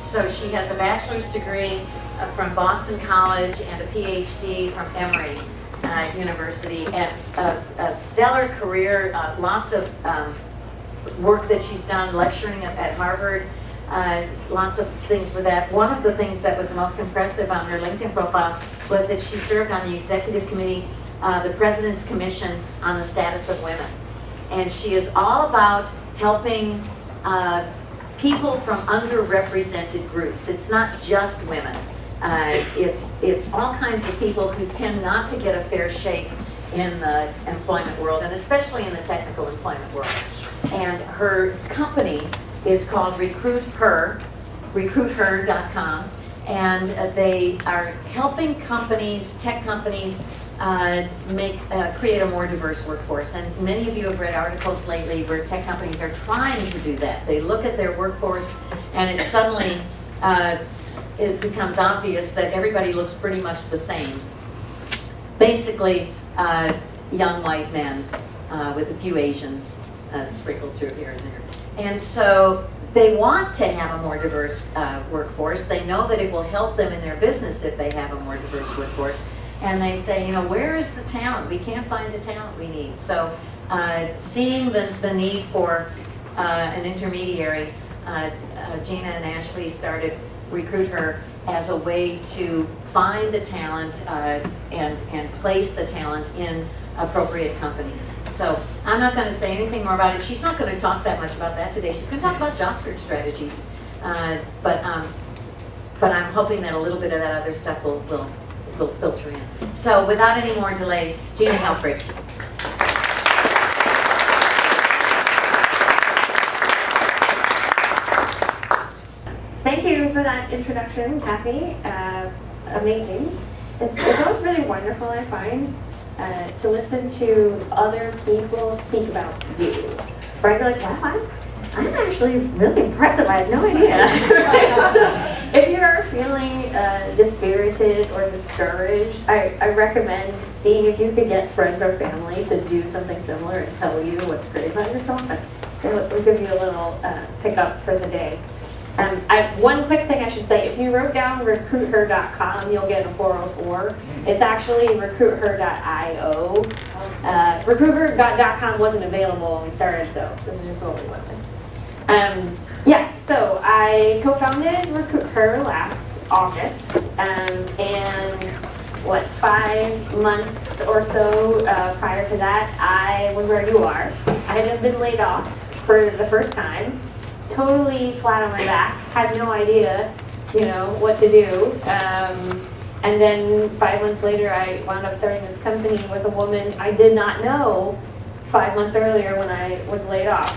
So she has a bachelor's degree from Boston College and a PhD from Emory University, and a stellar career, lots of work that she's done, lecturing at Harvard, lots of things with that. One of the things that was most impressive on her LinkedIn profile was that she served on the executive committee, the President's Commission on the Status of Women. And she is all about helping people from underrepresented groups. It's not just women. It's all kinds of people who tend not to get a fair shake in the employment world, and especially in the technical employment world. And her company is called recruither.com, and they are helping companies, tech companies, create a more diverse workforce. And many of you have read articles lately where tech companies are trying to do that. They look at their workforce, and it suddenly it becomes obvious that everybody looks pretty much the same. Basically, young white men with a few Asians sprinkled through here and there. And so they want to have a more diverse workforce. They know that it will help them in their business if they have a more diverse workforce. And they say, you know, where is the talent? We can't find the talent we need. So seeing the need for an intermediary, Gina and Ashley started Recruit Her as a way to find the talent and place the talent in appropriate companies. So I'm not going to say anything more about it. She's not going to talk that much about that today. She's going to talk about job search strategies. But I'm hoping that a little bit of that other stuff will filter in. So without any more delay, Gina Helfrich. Thank you for that introduction, Kathy. Amazing. It's always really wonderful, I find, to listen to other people speak about you. Right? Like, wow, I'm actually really impressive. I had no idea. So if you're feeling dispirited or discouraged, I recommend seeing if you could get friends or family to do something similar and tell you what's great about yourself. And it'll give you a little pickup for the day. One quick thing I should say, if you wrote down recruither.com, you'll get a 404. It's actually recruither.io. Recruiter.com wasn't available when we started, so this is just what we went with. Yes, so I co-founded Recruit Her last August, and 5 months or so prior to that, I was where you are. I had just been laid off for the first time. Totally flat on my back, had no idea, what to do. And then 5 months later, I wound up starting this company with a woman I did not know 5 months earlier when I was laid off.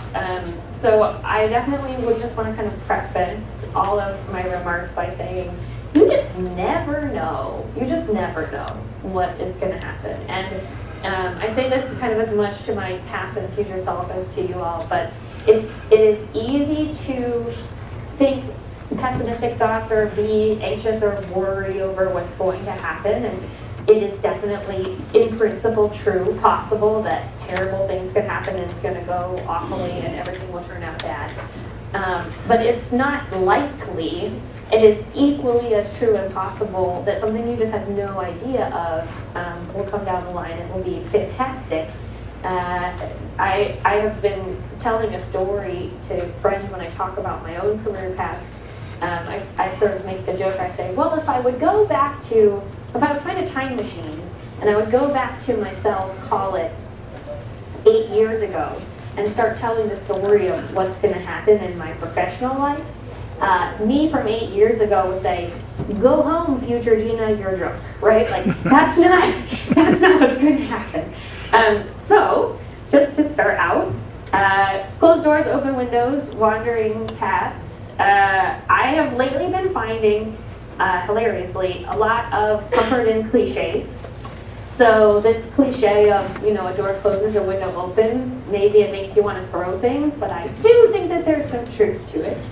So I definitely would just want to kind of preface all of my remarks by saying, you just never know. You just never know what is going to happen. And I say this kind of as much to my past and future self as to you all, but it is easy to think pessimistic thoughts or be anxious or worry over what's going to happen, and it is definitely, in principle, true, possible that terrible things could happen and it's going to go awfully and everything will turn out bad. But it's not likely. It is equally as true and possible that something you just have no idea of will come down the line and will be fantastic. I have been telling a story to friends when I talk about my own career path. I sort of make the joke, I say, well, if I would find a time machine and I would go back to myself, call it 8 years ago, and start telling the story of what's going to happen in my professional life, me from 8 years ago would say, go home, future Gina, you're drunk, right? Like, that's not what's going to happen. So, just to start out, closed doors, open windows, wandering paths. I have lately been finding, hilariously, a lot of comfort in cliches. So this cliche of, a door closes, a window opens, maybe it makes you want to throw things, but I do think that there's some truth to it.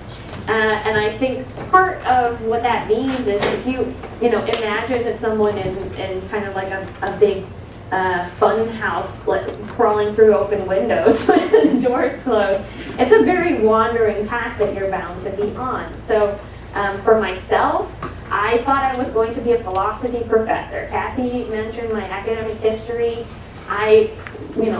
And I think part of what that means is if you, imagine that someone in kind of like a big fun house, like crawling through open windows when the doors close. It's a very wandering path that you're bound to be on. So For myself, I thought I was going to be a philosophy professor. Kathy mentioned my academic history. I,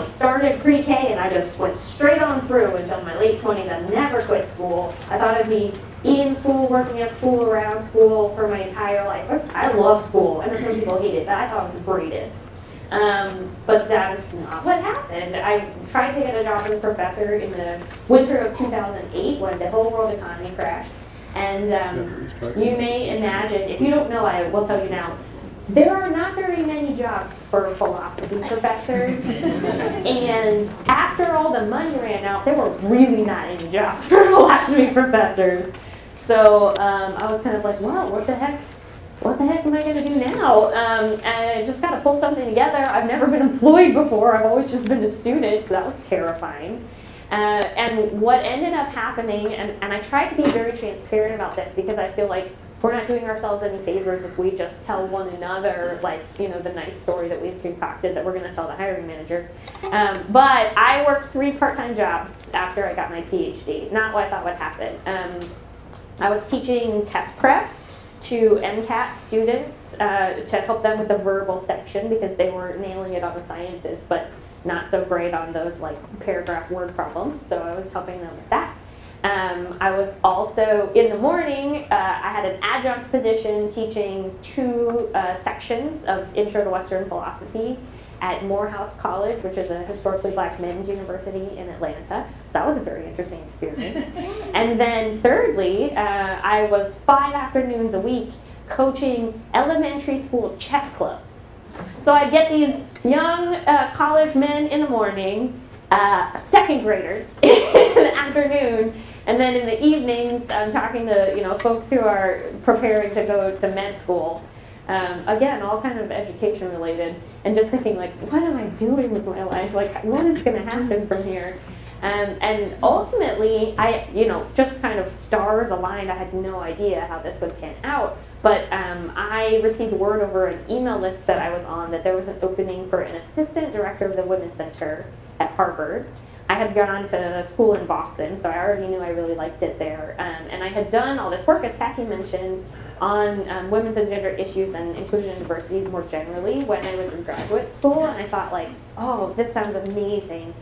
started pre-K and I just went straight on through until my late 20s. I never quit school. I thought I'd be in school, working at school, around school for my entire life. I love school. I know some people hate it, but I thought it was the greatest. But that is not what happened. I tried to get a job as a professor in the winter of 2008 when the whole world economy crashed. And you may imagine, if you don't know, I will tell you now, there are not very many jobs for philosophy professors. And after all the money ran out, there were really not any jobs for philosophy professors. So I was kind of like, wow, what the heck am I going to do now? And I just got to pull something together. I've never been employed before. I've always just been a student, so that was terrifying. And what ended up happening, and I tried to be very transparent about this because I feel like we're not doing ourselves any favors if we just tell one another, the nice story that we've concocted that we're going to tell the hiring manager. But I worked 3 part-time jobs after I got my PhD. Not what I thought would happen. I was teaching test prep to MCAT students to help them with the verbal section because they were nailing it on the sciences, but not so great on those paragraph word problems. So I was helping them with that. I was also, in the morning, I had an adjunct position teaching 2 sections of Intro to Western Philosophy at Morehouse College, which is a historically black men's university in Atlanta. So that was a very interesting experience. And then thirdly, I was 5 afternoons a week coaching elementary school chess clubs. So I'd get these young college men in the morning, 2nd graders in the afternoon, and then in the evenings, I'm talking to folks who are preparing to go to med school. Again, all kind of education related, and just thinking what am I doing with my life? What is going to happen from here? And ultimately, I just kind of stars aligned. I had no idea how this would pan out. But I received word over an email list that I was on that there was an opening for an assistant director of the Women's Center at Harvard. I had gone to school in Boston, so I already knew I really liked it there. And I had done all this work, as Kathy mentioned, on women's and gender issues and inclusion and diversity more generally when I was in graduate school. And I thought oh, this sounds amazing.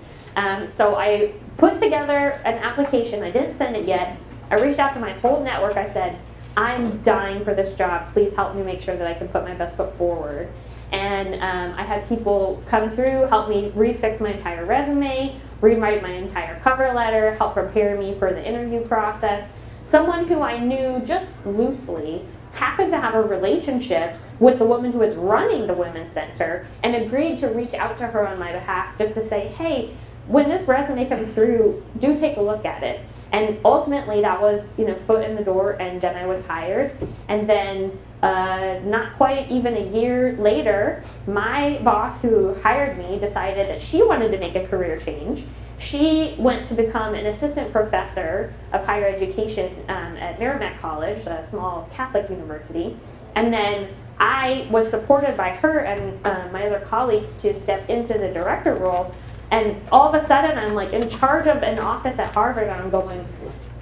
So I put together an application. I didn't send it yet. I reached out to my whole network. I said, I'm dying for this job. Please help me make sure that I can put my best foot forward. And I had people come through, help me refix my entire resume, rewrite my entire cover letter, help prepare me for the interview process. Someone who I knew just loosely happened to have a relationship with the woman who was running the Women's Center and agreed to reach out to her on my behalf just to say, hey, when this resume comes through, do take a look at it. And ultimately that was, foot in the door, and then I was hired. And then not quite even a year later, my boss who hired me decided that she wanted to make a career change. She went to become an assistant professor of higher education at Merrimack College, a small Catholic university. And then I was supported by her and my other colleagues to step into the director role. And all of a sudden, I'm in charge of an office at Harvard, and I'm going,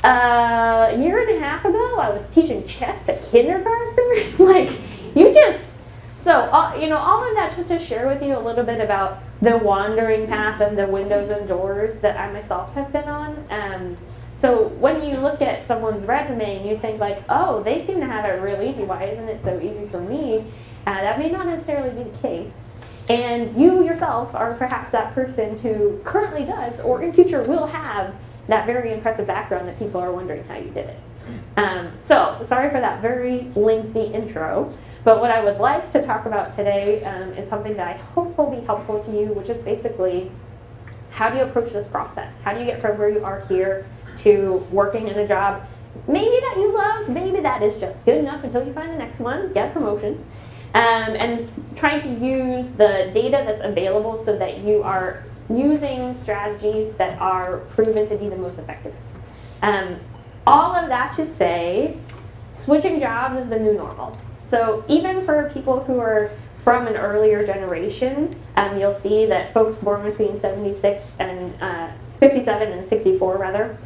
a year and a half ago, I was teaching chess to kindergartners. So all of that just to share with you a little bit about the wandering path of the windows and doors that I myself have been on. So when you look at someone's resume and you think oh, they seem to have it real easy, why isn't it so easy for me? That may not necessarily be the case. And you yourself are perhaps that person who currently does or in future will have that very impressive background that people are wondering how you did it. So sorry for that very lengthy intro, but what I would like to talk about today is something that I hope will be helpful to you, which is basically how do you approach this process? How do you get from where you are here to working in a job maybe that you love, maybe that is just good enough until you find the next one, get a promotion. And trying to use the data that's available so that you are using strategies that are proven to be the most effective. All of that to say, switching jobs is the new normal. So even for people who are from an earlier generation, you'll see that folks born between 57 and 64 rather,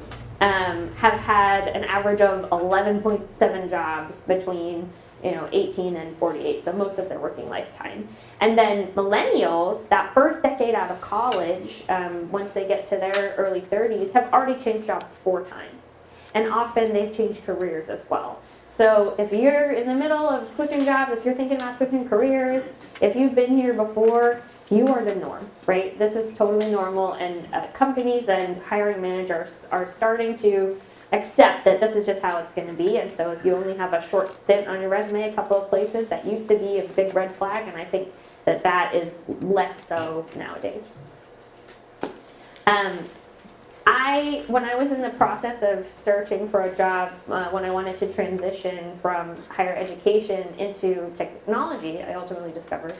have had an average of 11.7 jobs between 18 and 48, so most of their working lifetime. And then millennials, that first decade out of college, once they get to their early 30s, have already changed jobs 4 times. And often they've changed careers as well. So if you're in the middle of switching jobs, if you're thinking about switching careers, if you've been here before, you are the norm, right? This is totally normal, and companies and hiring managers are starting to accept that this is just how it's going to be. And so if you only have a short stint on your resume, a couple of places, that used to be a big red flag, and I think that that is less so nowadays. When I was in the process of searching for a job, when I wanted to transition from higher education into technology, I ultimately discovered,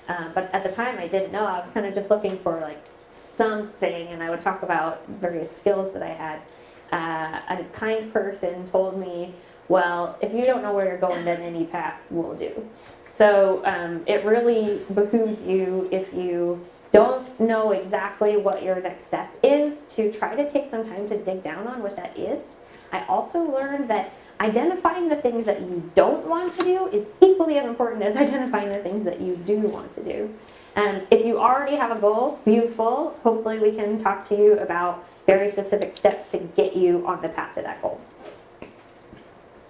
but at the time I didn't know, I was kind of just looking for like something, and I would talk about various skills that I had. A kind person told me, well, if you don't know where you're going, then any path will do. So it really behooves you, if you don't know exactly what your next step is, to try to take some time to dig down on what that is. I also learned that identifying the things that you don't want to do is equally as important as identifying the things that you do want to do. If you already have a goal, beautiful. Hopefully we can talk to you about very specific steps to get you on the path to that goal.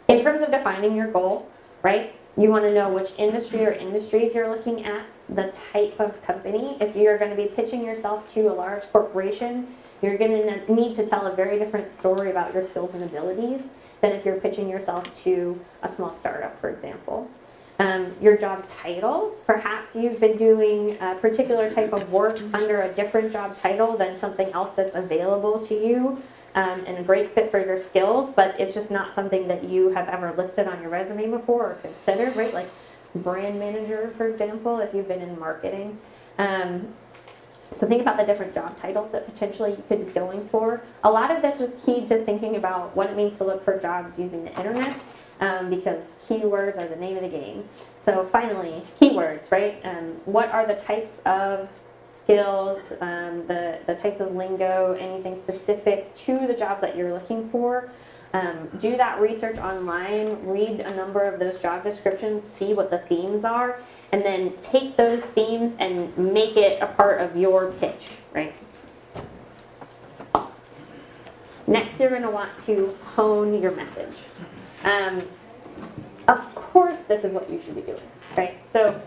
In terms of defining your goal, right? You want to know which industry or industries you're looking at, the type of company. If you're going to be pitching yourself to a large corporation, you're going to need to tell a very different story about your skills and abilities than if you're pitching yourself to a small startup, for example. Your job titles, perhaps you've been doing a particular type of work under a different job title than something else that's available to you, and a great fit for your skills, but it's just not something that you have ever listed on your resume before or considered, right? Like brand manager, for example, if you've been in marketing. So think about the different job titles that potentially you could be going for. A lot of this is key to thinking about what it means to look for jobs using the internet, because keywords are the name of the game. So finally, keywords, right? What are the types of skills, the types of lingo, anything specific to the jobs that you're looking for? Do that research online, read a number of those job descriptions, see what the themes are, and then take those themes and make it a part of your pitch, right? Next, you're going to want to hone your message. Of course, this is what you should be doing, right? So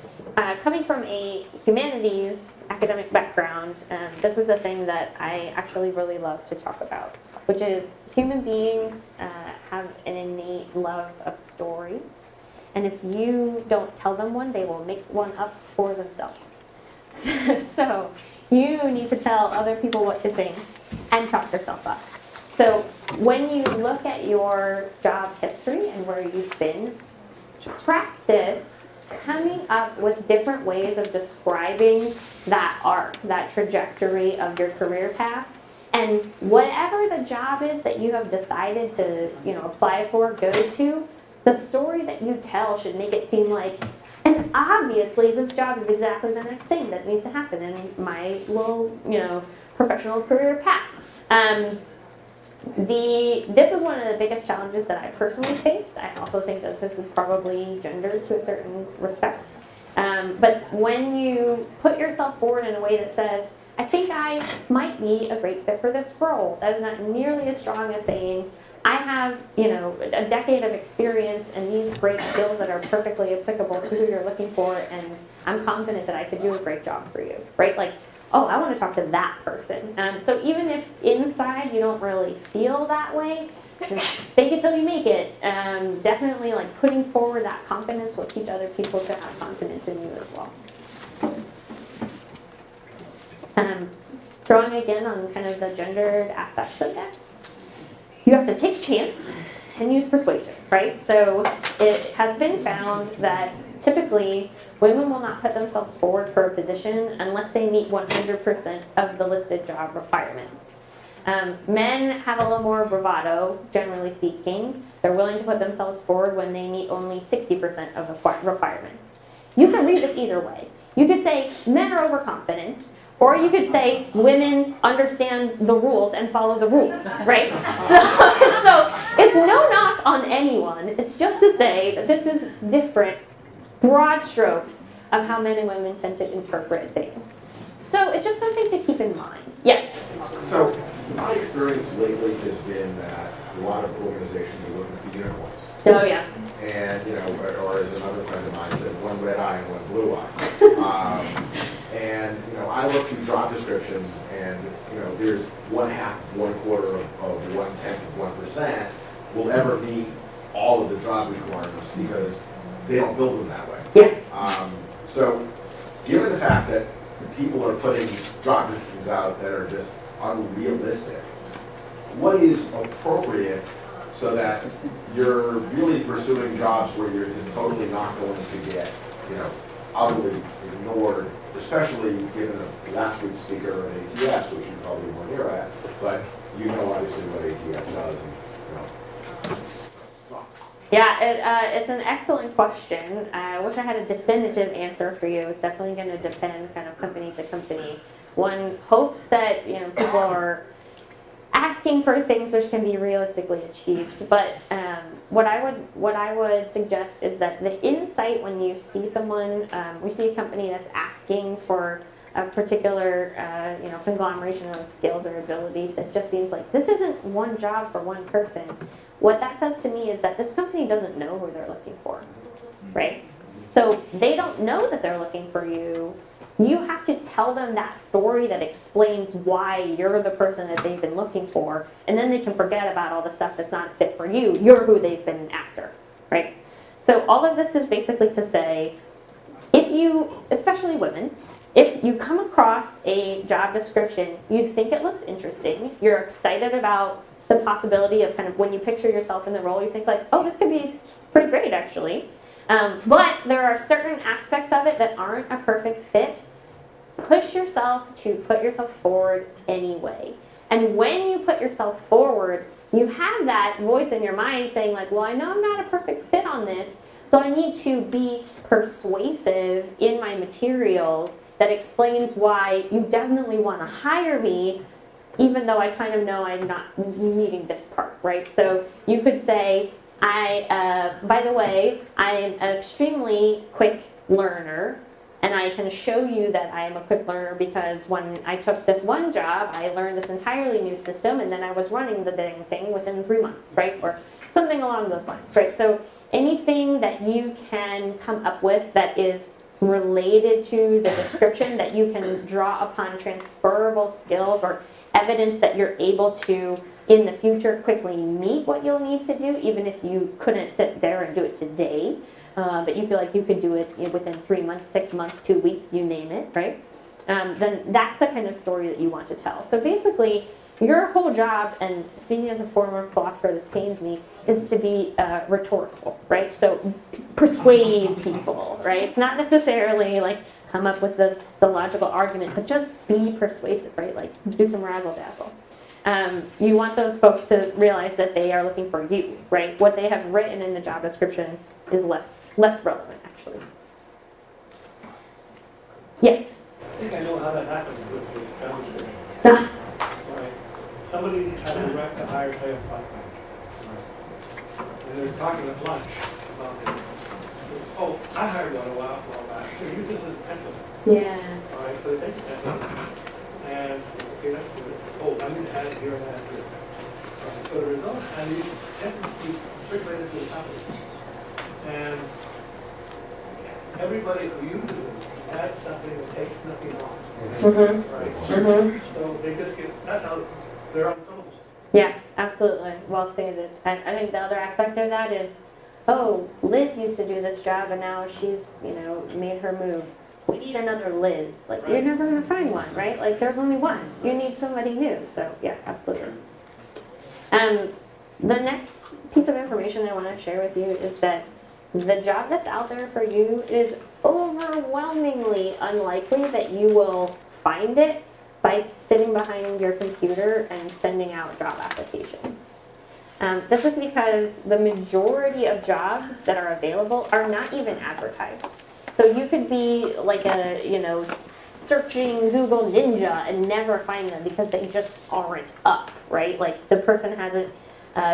coming from a humanities academic background, this is the thing that I actually really love to talk about, which is human beings have an innate love of story. And if you don't tell them one, they will make one up for themselves. So you need to tell other people what to think and talk yourself up. So when you look at your job history and where you've been, practice coming up with different ways of describing that arc, that trajectory of your career path. And whatever the job is that you have decided to, apply for, go to, the story that you tell should make it seem like, and obviously this job is exactly the next thing that needs to happen in my little, professional career path. This is one of the biggest challenges that I personally faced. I also think that this is probably gendered to a certain respect. But when you put yourself forward in a way that says, I think I might be a great fit for this role, that is not nearly as strong as saying, I have, a decade of experience and these great skills that are perfectly applicable to who you're looking for, and I'm confident that I could do a great job for you, right? Like, oh, I want to talk to that person. So even if inside you don't really feel that way, just fake it till you make it. Definitely putting forward that confidence will teach other people to have confidence in you as well. Drawing again on kind of the gendered aspects of this, you have to take a chance and use persuasion, right? So it has been found that typically women will not put themselves forward for a position unless they meet 100% of the listed job requirements. Men have a little more bravado, generally speaking. They're willing to put themselves forward when they meet only 60% of the requirements. You can read this either way. You could say men are overconfident, Or you could say women understand the rules and follow the rules, right? So it's no knock on anyone. It's just to say that this is different, broad strokes of how men and women tend to interpret things. So it's just something to keep in mind. Yes? So my experience lately has been that a lot of organizations are looking for unicorns. Oh, yeah. And, or as another friend of mine said, one red eye and one blue eye. And, I look through job descriptions and, there's 1/2, 1/4 of 1/10 of 1% will ever meet all of the job requirements because they don't build them that way. Yes. So given the fact that people are putting job descriptions out that are just unrealistic, what is appropriate so that you're really pursuing jobs where you're just totally not going to get, utterly ignored, especially given the last week's speaker at ATS, which you probably weren't here at, but obviously what ATS does. And, thoughts? Yeah, it's an excellent question. I wish I had a definitive answer for you. It's definitely going to depend kind of company to company. One hopes that, people are asking for things which can be realistically achieved. But what I would suggest is that the insight when you see someone, we see a company that's asking for a particular conglomeration of skills or abilities that just seems like this isn't one job for one person. What that says to me is that this company doesn't know who they're looking for, right? So they don't know that they're looking for you. You have to tell them that story that explains why you're the person that they've been looking for, and then they can forget about all the stuff that's not fit for you. You're who they've been after, right? So all of this is basically to say, if you, especially women, if you come across a job description, you think it looks interesting, you're excited about the possibility of kind of when you picture yourself in the role, you think like, oh, this could be pretty great actually. But there are certain aspects of it that aren't a perfect fit. Push yourself to put yourself forward anyway. And when you put yourself forward, you have that voice in your mind saying like, well, I know I'm not a perfect fit on this, so I need to be persuasive in my materials that explains why you definitely want to hire me, even though I kind of know I'm not needing this part, right? So you could say, by the way, I am an extremely quick learner, and I can show you that I am a quick learner because when I took this one job, I learned this entirely new system, and then I was running the dang thing within 3 months, right? Or something along those lines, right? So anything that you can come up with that is related to the description that you can draw upon transferable skills or evidence that you're able to in the future quickly meet what you'll need to do, even if you couldn't sit there and do it today, but you feel like you could do it within 3 months, 6 months, 2 weeks, you name it, right? Then that's the kind of story that you want to tell. So basically, your whole job, and speaking as a former philosopher, this pains me, is to be rhetorical, right? So persuade people, right? It's not necessarily like come up with the logical argument, but just be persuasive, right? Like do some razzle-dazzle. You want those folks to realize that they are looking for you, right? What they have written in the job description is less relevant, actually. Yes? I think I know how that happens with the job description. Right. Somebody has a rec to hire, say, a part-time. And they're talking at lunch about this. Oh, I hired one a while back. So use this as a template. Yeah. All right, so they take the template. And, okay, that's good. Oh, I need to add it here and add this. All right, so the result, and these templates be circulated to the company. And everybody who uses them adds something that takes nothing off. Mm-hmm. Right? Mm-hmm. So they just get, that's how they're unfillable. Yeah, absolutely. Well stated. And I think the other aspect of that is, oh, Liz used to do this job and now she's, made her move. We need another Liz. Like, you're never going to find one, right? Like, there's only one. You need somebody new. So, yeah, absolutely. The next piece of information I want to share with you is that the job that's out there for you is overwhelmingly unlikely that you will find it by sitting behind your computer and sending out job applications. This is because the majority of jobs that are available are not even advertised. So you could be like a, searching Google Ninja and never find them because they just aren't up, right? Like the person hasn't,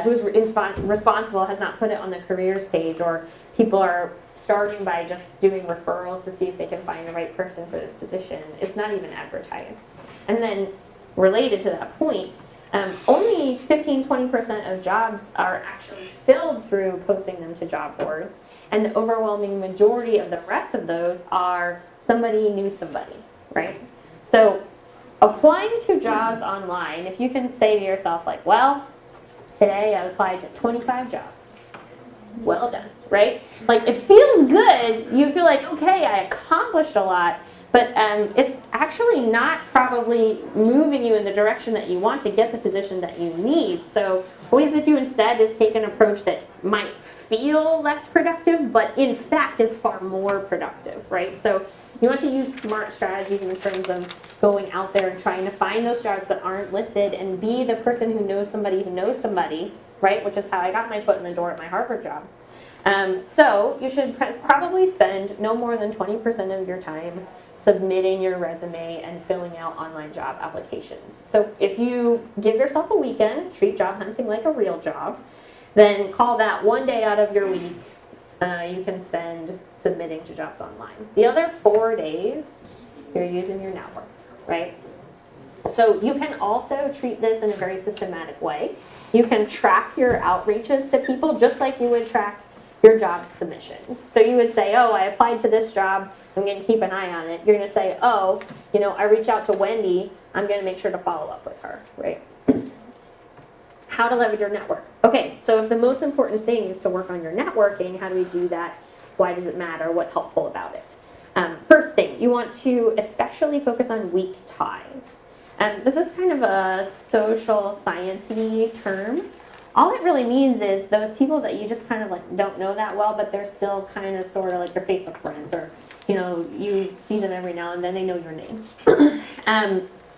who's responsible has not put it on the careers page, or people are starting by just doing referrals to see if they can find the right person for this position. It's not even advertised. And then related to that point, only 15-20% of jobs are actually filled through posting them to job boards, and the overwhelming majority of the rest of those are somebody knew somebody, right? So applying to jobs online, if you can say to yourself like, well, today I applied to 25 jobs. Well done, right? Like it feels good. You feel like, okay, I accomplished a lot, but it's actually not probably moving you in the direction that you want to get the position that you need. So what we have to do instead is take an approach that might feel less productive, but in fact is far more productive, right? So you want to use smart strategies in terms of going out there and trying to find those jobs that aren't listed and be the person who knows somebody, right? Which is how I got my foot in the door at my Harvard job. So you should probably spend no more than 20% of your time submitting your resume and filling out online job applications. So if you give yourself a weekend, treat job hunting like a real job, then call that one day out of your week you can spend submitting to jobs online. The other 4 days, you're using your network, right? So you can also treat this in a very systematic way. You can track your outreaches to people just like you would track your job submissions. So you would say, oh, I applied to this job, I'm going to keep an eye on it. You're going to say, oh, I reached out to Wendy, I'm going to make sure to follow up with her, right? How to leverage your network. Okay, so if the most important thing is to work on your networking, how do we do that? Why does it matter? What's helpful about it? First thing, you want to especially focus on weak ties. This is kind of a social science-y term. All it really means is those people that you just kind of like don't know that well, but they're still kind of sort of like your Facebook friends, or you see them every now and then, they know your name.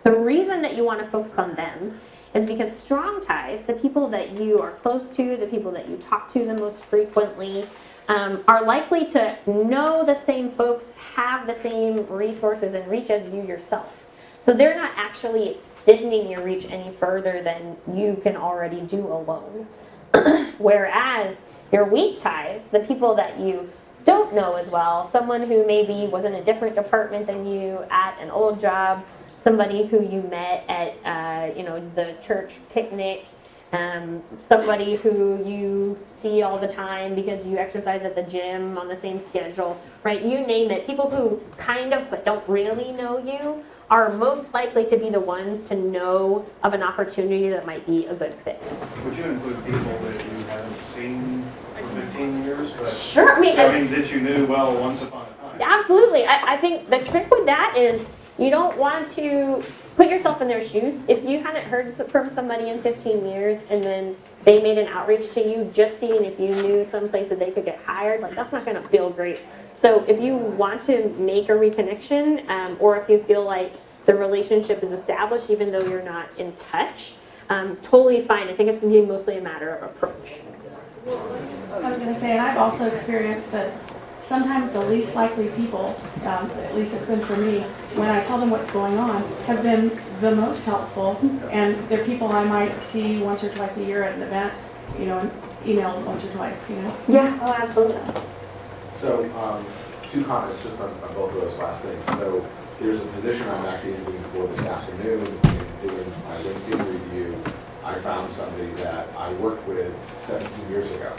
The reason that you want to focus on them is because strong ties, the people that you are close to, the people that you talk to the most frequently, are likely to know the same folks, have the same resources and reach as you yourself. So they're not actually extending your reach any further than you can already do alone. Whereas your weak ties, the people that you don't know as well, someone who maybe was in a different department than you at an old job, somebody who you met at the church picnic, somebody who you see all the time because you exercise at the gym on the same schedule, right? You name it. People who kind of but don't really know you are most likely to be the ones to know of an opportunity that might be a good fit. Would you include people that you haven't seen for 15 years? But, sure. I mean, that you knew well once upon a time. Absolutely. I think the trick with that is you don't want to put yourself in their shoes. If you hadn't heard from somebody in 15 years and then they made an outreach to you just seeing if you knew some place that they could get hired, like that's not going to feel great. So if you want to make a reconnection, or if you feel like the relationship is established even though you're not in touch, totally fine. I think it's going to be mostly a matter of approach. I was going to say, and I've also experienced that sometimes the least likely people, at least it's been for me, when I tell them what's going on, have been the most helpful. And they're people I might see once or twice a year at an event, and email once or twice, Yeah, oh, absolutely. So, 2 comments just on both of those last things. So, there's a position I'm actually interviewing for this afternoon. In doing my LinkedIn review, I found somebody that I worked with 17 years ago,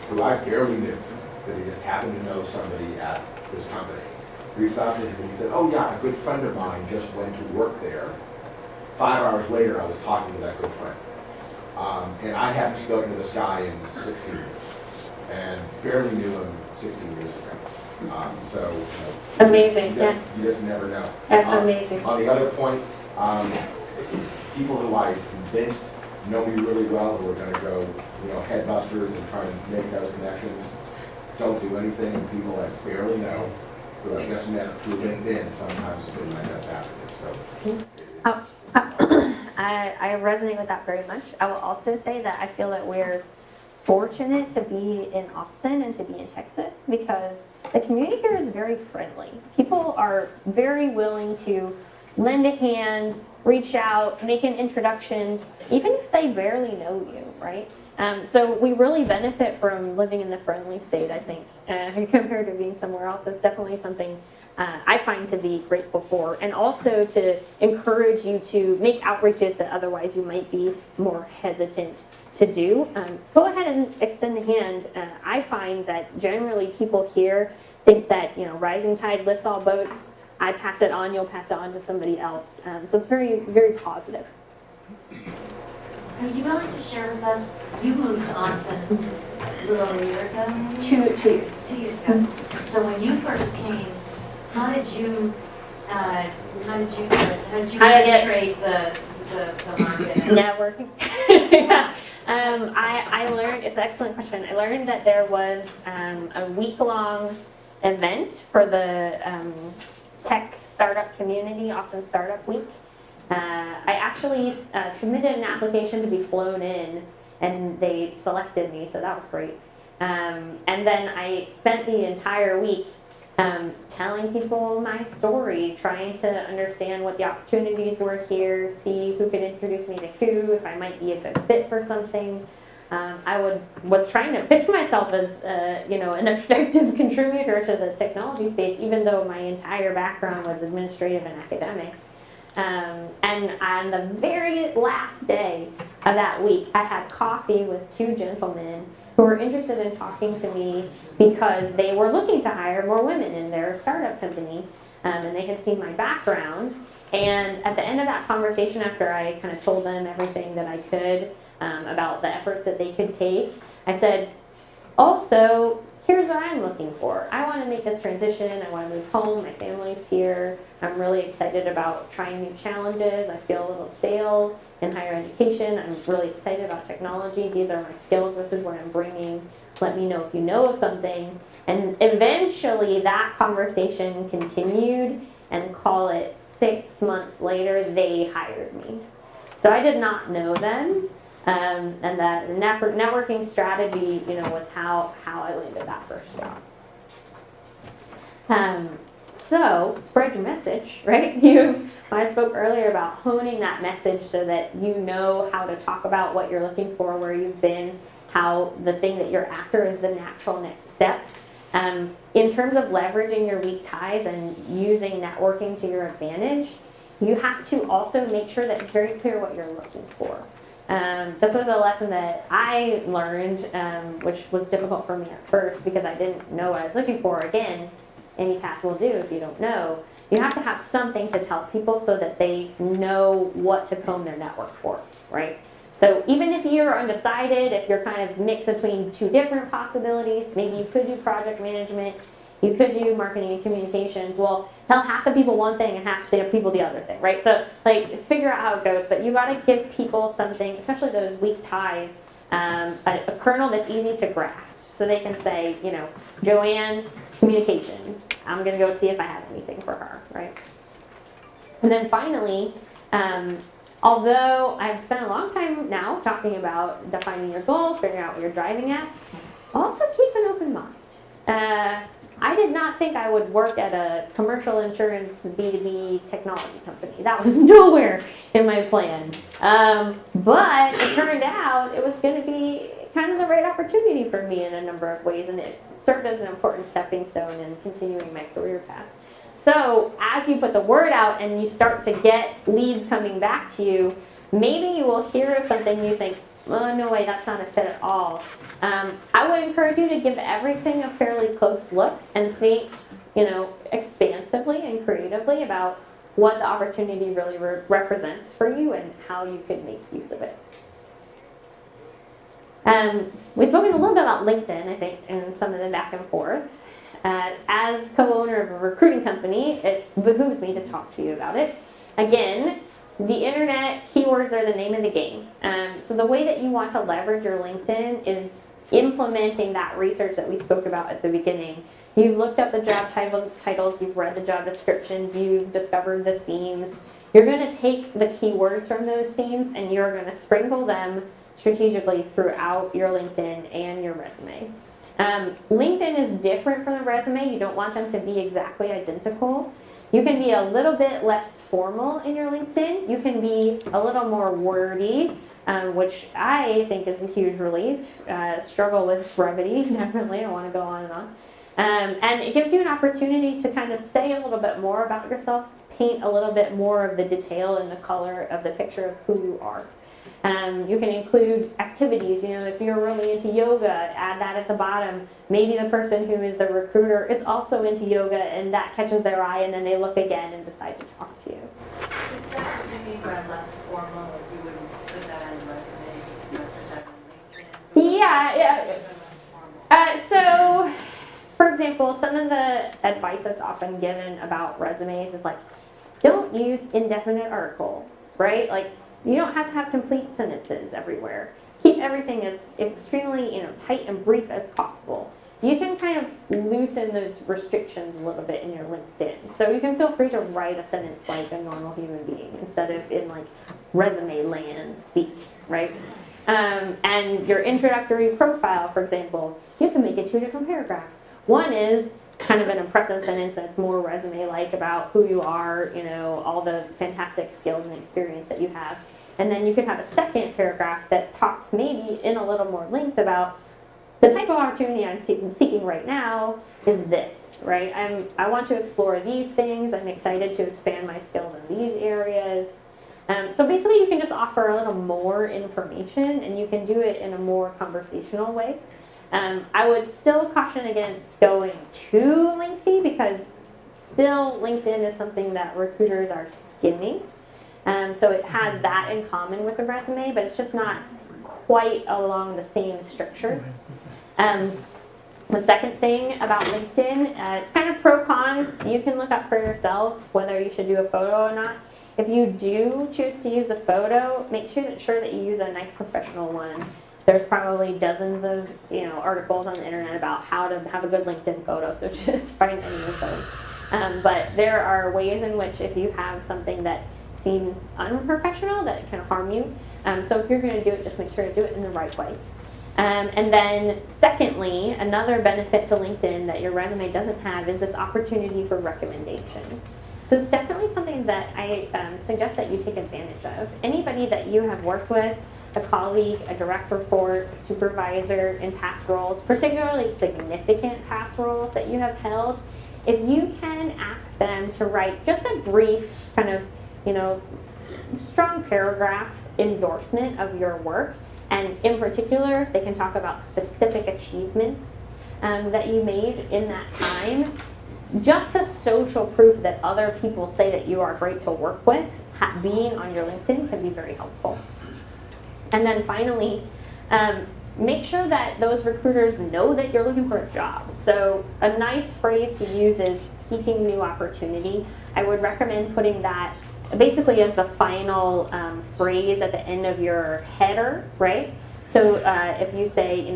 who I barely knew, but he just happened to know somebody at this company. Reached out to him and he said, oh yeah, a good friend of mine just went to work there. 5 hours later, I was talking to that good friend. And I hadn't spoken to this guy in 16 years, and barely knew him 16 years ago. Amazing, you just never know. Amazing. On the other point, people who I convinced know me really well, who are going to go, head busters and try and make those connections, don't do anything. And people I barely know, who I just met through LinkedIn, sometimes have been my best advocates. So, I resonate with that very much. I will also say that I feel that we're fortunate to be in Austin and to be in Texas because the community here is very friendly. People are very willing to lend a hand, reach out, make an introduction, even if they barely know you, right? So we really benefit from living in the friendly state, I think, compared to being somewhere else. It's definitely something I find to be grateful for, and also to encourage you to make outreaches that otherwise you might be more hesitant to do. Go ahead and extend the hand. I find that generally people here think that, you know, rising tide lifts all boats. I pass it on, you'll pass it on to somebody else. So it's very, very positive. Are you willing to share with us, you moved to Austin a little over a year ago? maybe? 2 years. 2 years ago. So when you first came, how did you penetrate the market? Networking. Yeah. I learned, it's an excellent question. I learned that there was a week-long event for the tech startup community, Austin Startup Week. I actually submitted an application to be flown in, and they selected me, so that was great. And then I spent the entire week telling people my story, trying to understand what the opportunities were here, see who could introduce me to who, if I might be a good fit for something. I was trying to pitch myself as an effective contributor to the technology space, even though my entire background was administrative and academic. And on the very last day of that week, I had coffee with 2 gentlemen who were interested in talking to me because they were looking to hire more women in their startup company, and they had seen my background. And at the end of that conversation, after I kind of told them everything that I could about the efforts that they could take, I said, also, here's what I'm looking for. I want to make this transition. I want to move home. My family's here. I'm really excited about trying new challenges. I feel a little stale in higher education. I'm really excited about technology. These are my skills. This is what I'm bringing. Let me know if you know of something. And eventually that conversation continued, and call it 6 months later, they hired me. So I did not know them. And that networking strategy, was how I landed that first job. So spread your message, right? I spoke earlier about honing that message so that you know how to talk about what you're looking for, where you've been, how the thing that you're after is the natural next step. In terms of leveraging your weak ties and using networking to your advantage, you have to also make sure that it's very clear what you're looking for. This was a lesson that I learned, which was difficult for me at first because I didn't know what I was looking for. Again, any path will do if you don't know. You have to have something to tell people so that they know what to comb their network for, right? So even if you're undecided, if you're kind of mixed between 2 different possibilities, maybe you could do project management, you could do marketing and communications. Well, tell half the people one thing and half the people the other thing, right? So, figure out how it goes. But you got to give people something, especially those weak ties, a kernel that's easy to grasp. So they can say, Joanne, communications. I'm going to go see if I have anything for her, right? And then finally, although I've spent a long time now talking about defining your goal, figuring out what you're driving at, also keep an open mind. I did not think I would work at a commercial insurance B2B technology company. That was nowhere in my plan. But it turned out it was going to be kind of the right opportunity for me in a number of ways, and it served as an important stepping stone in continuing my career path. So as you put the word out and you start to get leads coming back to you, maybe you will hear of something you think, oh, no way, that's not a fit at all. I would encourage you to give everything a fairly close look and think, expansively and creatively about what the opportunity really represents for you and how you could make use of it. We've spoken a little bit about LinkedIn, I think, and some of the back and forth. As co-owner of a recruiting company, it behooves me to talk to you about it. Again, the internet, keywords are the name of the game. So the way that you want to leverage your LinkedIn is implementing that research that we spoke about at the beginning. You've looked up the job titles, you've read the job descriptions, you've discovered the themes. You're going to take the keywords from those themes and you're going to sprinkle them strategically throughout your LinkedIn and your resume. LinkedIn is different from the resume. You don't want them to be exactly identical. You can be a little bit less formal in your LinkedIn. You can be a little more wordy, which I think is a huge relief. Struggle with brevity, definitely. I want to go on and on. And it gives you an opportunity to kind of say a little bit more about yourself, paint a little bit more of the detail and the color of the picture of who you are. You can include activities, if you're really into yoga, add that at the bottom. Maybe the person who is the recruiter is also into yoga and that catches their eye and then they look again and decide to talk to you. Is that what you mean by less formal, like you wouldn't put that on your resume, you would put that on LinkedIn? Yeah. So, for example, some of the advice that's often given about resumes is like, don't use indefinite articles, right? Like, you don't have to have complete sentences everywhere. Keep everything as extremely, tight and brief as possible. You can kind of loosen those restrictions a little bit in your LinkedIn. So you can feel free to write a sentence like a normal human being instead of in like resume land speak, right? And your introductory profile, for example, you can make it 2 different paragraphs. One is kind of an impressive sentence that's more resume-like about who you are, all the fantastic skills and experience that you have. And then you can have a second paragraph that talks maybe in a little more length about the type of opportunity I'm seeking right now is this, right? I want to explore these things. I'm excited to expand my skills in these areas. So basically you can just offer a little more information and you can do it in a more conversational way. I would still caution against going too lengthy because still LinkedIn is something that recruiters are skimming. So it has that in common with the resume, but it's just not quite along the same strictures. The second thing about LinkedIn, it's kind of pro-cons. You can look up for yourself whether you should do a photo or not. If you do choose to use a photo, make sure that you use a nice professional one. There's probably dozens of articles on the internet about how to have a good LinkedIn photo, so just find any of those. But there are ways in which if you have something that seems unprofessional, that it can harm you. So if you're going to do it, just make sure to do it in the right way. And then secondly, another benefit to LinkedIn that your resume doesn't have is this opportunity for recommendations. So it's definitely something that I suggest that you take advantage of. Anybody that you have worked with, a colleague, a direct report, a supervisor in past roles, particularly significant past roles that you have held, if you can ask them to write just a brief kind of, strong paragraph endorsement of your work, and in particular, they can talk about specific achievements that you made in that time. Just the social proof that other people say that you are great to work with, being on your LinkedIn can be very helpful. And then finally, make sure that those recruiters know that you're looking for a job. So a nice phrase to use is seeking new opportunity. I would recommend putting that basically as the final phrase at the end of your header, right? So if you say,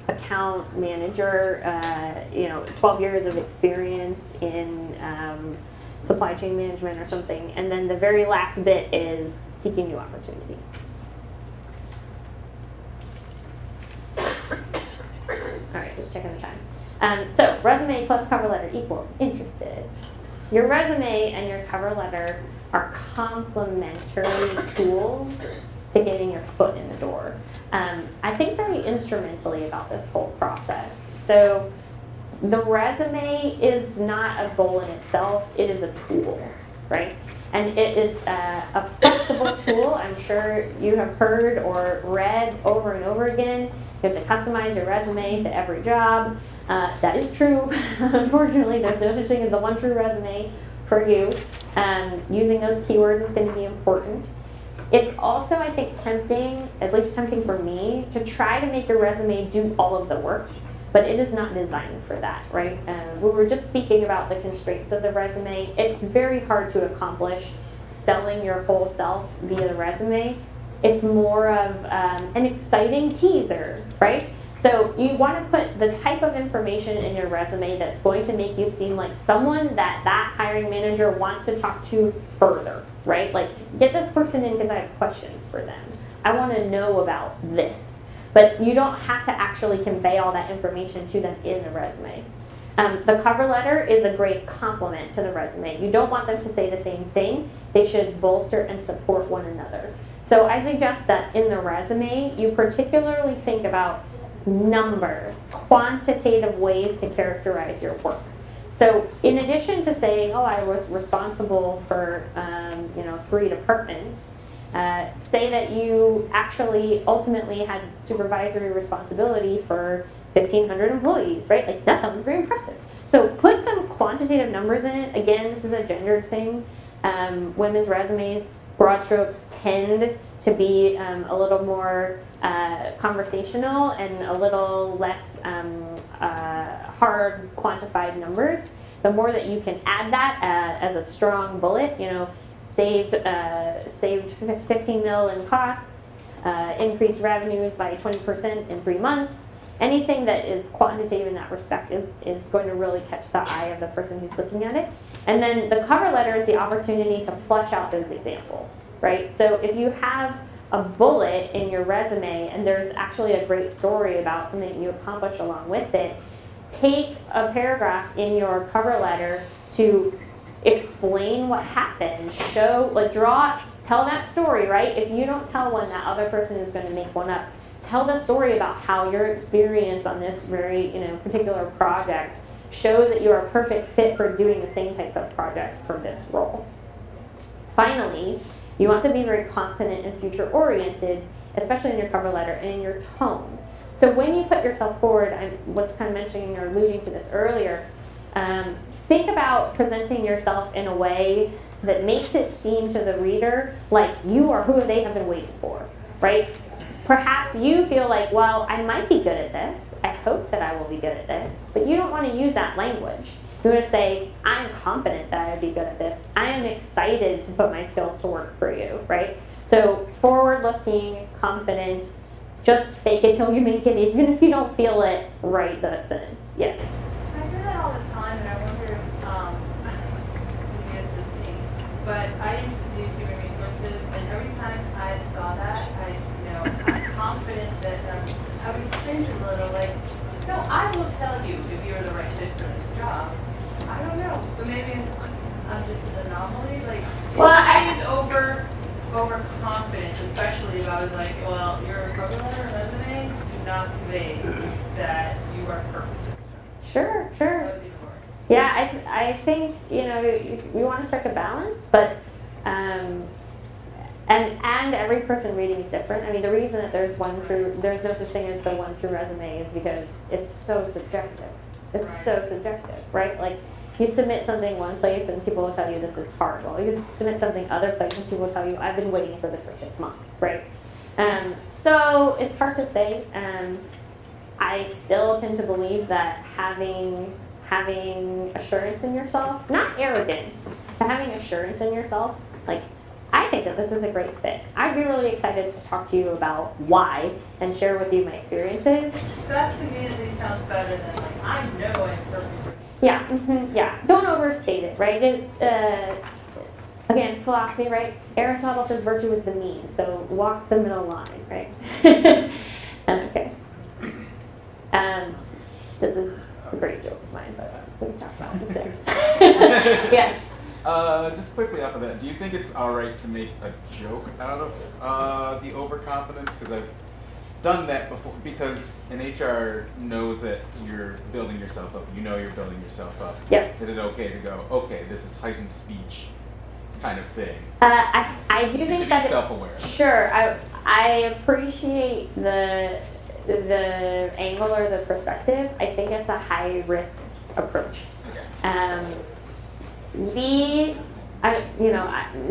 account manager, 12 years of experience in supply chain management or something, and then the very last bit is seeking new opportunity. All right, just checking the time. So resume plus cover letter equals interested. Your resume and your cover letter are complementary tools to getting your foot in the door. I think very instrumentally about this whole process. So the resume is not a goal in itself, it is a tool, right? And it is a flexible tool. I'm sure you have heard or read over and over again. You have to customize your resume to every job. That is true. Unfortunately, there's no such thing as the one true resume for you. Using those keywords is going to be important. It's also, I think, tempting, at least tempting for me, to try to make your resume do all of the work, but it is not designed for that, right? We were just speaking about the constraints of the resume. It's very hard to accomplish selling your whole self via the resume. It's more of an exciting teaser, right? So you want to put the type of information in your resume that's going to make you seem like someone that hiring manager wants to talk to further, right? Like, get this person in because I have questions for them. I want to know about this. But you don't have to actually convey all that information to them in the resume. The cover letter is a great complement to the resume. You don't want them to say the same thing. They should bolster and support one another. So I suggest that in the resume, you particularly think about numbers, quantitative ways to characterize your work. So in addition to saying, oh, I was responsible for 3 departments, say that you actually ultimately had supervisory responsibility for 1,500 employees, right? Like, that sounds very impressive. So put some quantitative numbers in it. Again, this is a gendered thing. Women's resumes, broad strokes, tend to be a little more conversational and a little less hard quantified numbers. The more that you can add that as a strong bullet, saved 15 mil in costs, increased revenues by 20% in 3 months. Anything that is quantitative in that respect is going to really catch the eye of the person who's looking at it. And then the cover letter is the opportunity to flesh out those examples, right? So if you have a bullet in your resume and there's actually a great story about something that you accomplished along with it, take a paragraph in your cover letter to explain what happened, tell that story, right? If you don't tell one, that other person is going to make one up. Tell the story about how your experience on this very, particular project shows that you are a perfect fit for doing the same type of projects for this role. Finally, you want to be very confident and future-oriented, especially in your cover letter and in your tone. So when you put yourself forward, I was kind of mentioning or alluding to this earlier, think about presenting yourself in a way that makes it seem to the reader like you are who they have been waiting for, right? Perhaps you feel like, well, I might be good at this. I hope that I will be good at this. But you don't want to use that language. You want to say, I'm confident that I would be good at this. I am excited to put my skills to work for you, right? So forward-looking, confident, just fake it till you make it, even if you don't feel it, write that sentence. Yes? I hear that all the time, and I wonder if, maybe it's just me, but I used to do human resources, and every time I saw that, I'm confident that I would cringe a little, like, so I will tell you if you're the right fit for this job. I don't know, so maybe I'm just an anomaly, like, it seems overconfident, especially if I was like, well, your cover letter and resume do not convey that you are perfect. Sure. What would be for? Yeah, I think, we want to strike a balance, but, and every person reading is different. I mean, the reason that there's no such thing as the one true resume is because it's so subjective. It's so subjective, right? Like, you submit something one place and people will tell you this is hard. Well, you submit something other place and people will tell you, I've been waiting for this for 6 months, right? So it's hard to say. I still tend to believe that having assurance in yourself, not arrogance, but having assurance in yourself, like, I think that this is a great fit. I'd be really excited to talk to you about why and share with you my experiences. That to me at least sounds better than like, I know I'm perfect. Yeah. Don't overstate it, right? It's, again, philosophy, right? Aristotle says virtue is the mean, so walk the middle line, right? Okay. This is a great joke of mine, but we can talk about it instead. Yes. Just quickly off of that, do you think it's alright to make a joke out of the overconfidence? Because I've done that before, because an HR knows that you're building yourself up. You know you're building yourself up. Yep. Is it okay to go, okay, this is heightened speech kind of thing? I do think to that be self-aware. Sure. I appreciate the angle or the perspective. I think it's a high risk approach. Okay.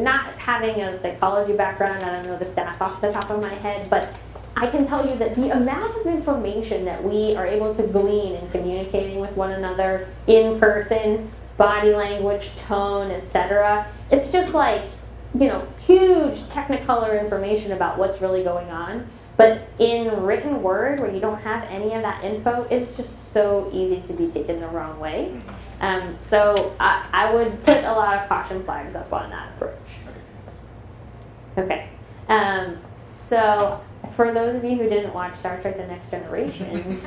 Not having a psychology background, I don't know the stats off the top of my head, but I can tell you that the amount of information that we are able to glean in communicating with one another in person, body language, tone, etc., it's just like, huge technicolor information about what's really going on. But in written word, where you don't have any of that info, it's just so easy to be taken the wrong way. So I would put a lot of caution flags up on that approach. Okay. Okay. So for those of you who didn't watch Star Trek The Next Generation,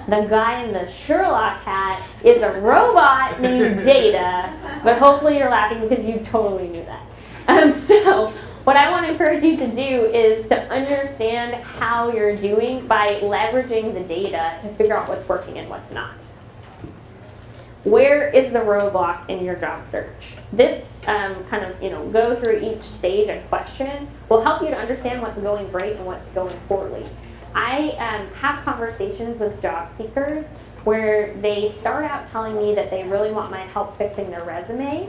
the guy in the Sherlock hat is a robot named Data, but hopefully you're laughing because you totally knew that. So what I want to encourage you to do is to understand how you're doing by leveraging the data to figure out what's working and what's not. Where is the roadblock in your job search? This kind of, go through each stage and question will help you to understand what's going great and what's going poorly. I have conversations with job seekers where they start out telling me that they really want my help fixing their resume.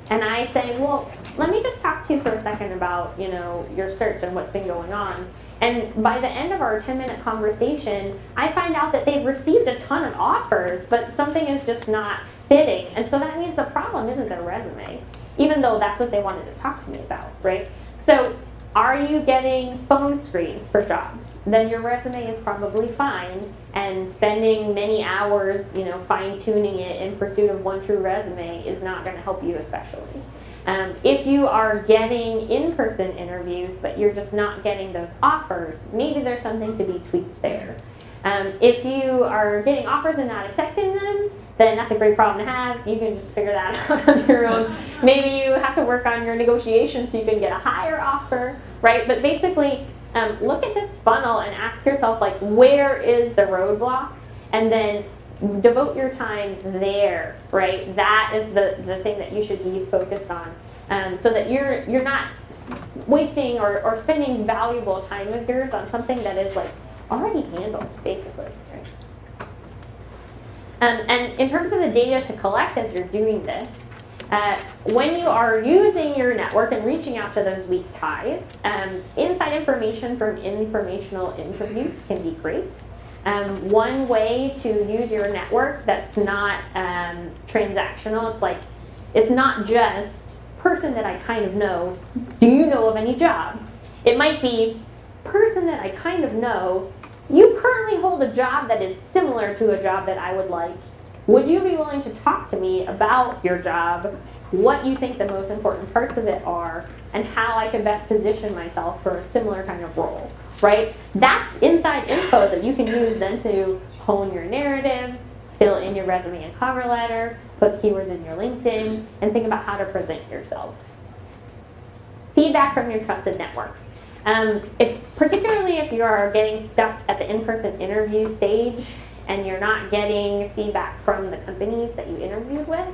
And I say, well, let me just talk to you for a second about, your search and what's been going on. And by the end of our 10-minute conversation, I find out that they've received a ton of offers, but something is just not fitting. And so that means the problem isn't their resume, even though that's what they wanted to talk to me about, right? So are you getting phone screens for jobs? Then your resume is probably fine, and spending many hours, fine-tuning it in pursuit of one true resume is not going to help you especially. If you are getting in-person interviews, but you're just not getting those offers, maybe there's something to be tweaked there. If you are getting offers and not accepting them, then that's a great problem to have. You can just figure that out on your own. Maybe you have to work on your negotiations so you can get a higher offer, right? But basically, look at this funnel and ask yourself, where is the roadblock? And then devote your time there, right? That is the thing that you should be focused on, so that you're not wasting or spending valuable time of yours on something that is already handled, basically. Right? And in terms of the data to collect as you're doing this, when you are using your network and reaching out to those weak ties, inside information from informational interviews can be great. One way to use your network that's not transactional, it's not just person that I kind of know, do you know of any jobs? It might be person that I kind of know, you currently hold a job that is similar to a job that I would like. Would you be willing to talk to me about your job, what you think the most important parts of it are, and how I can best position myself for a similar kind of role, right? That's inside info that you can use then to hone your narrative, fill in your resume and cover letter, put keywords in your LinkedIn, and think about how to present yourself. Feedback from your trusted network. Particularly if you are getting stuck at the in-person interview stage and you're not getting feedback from the companies that you interviewed with,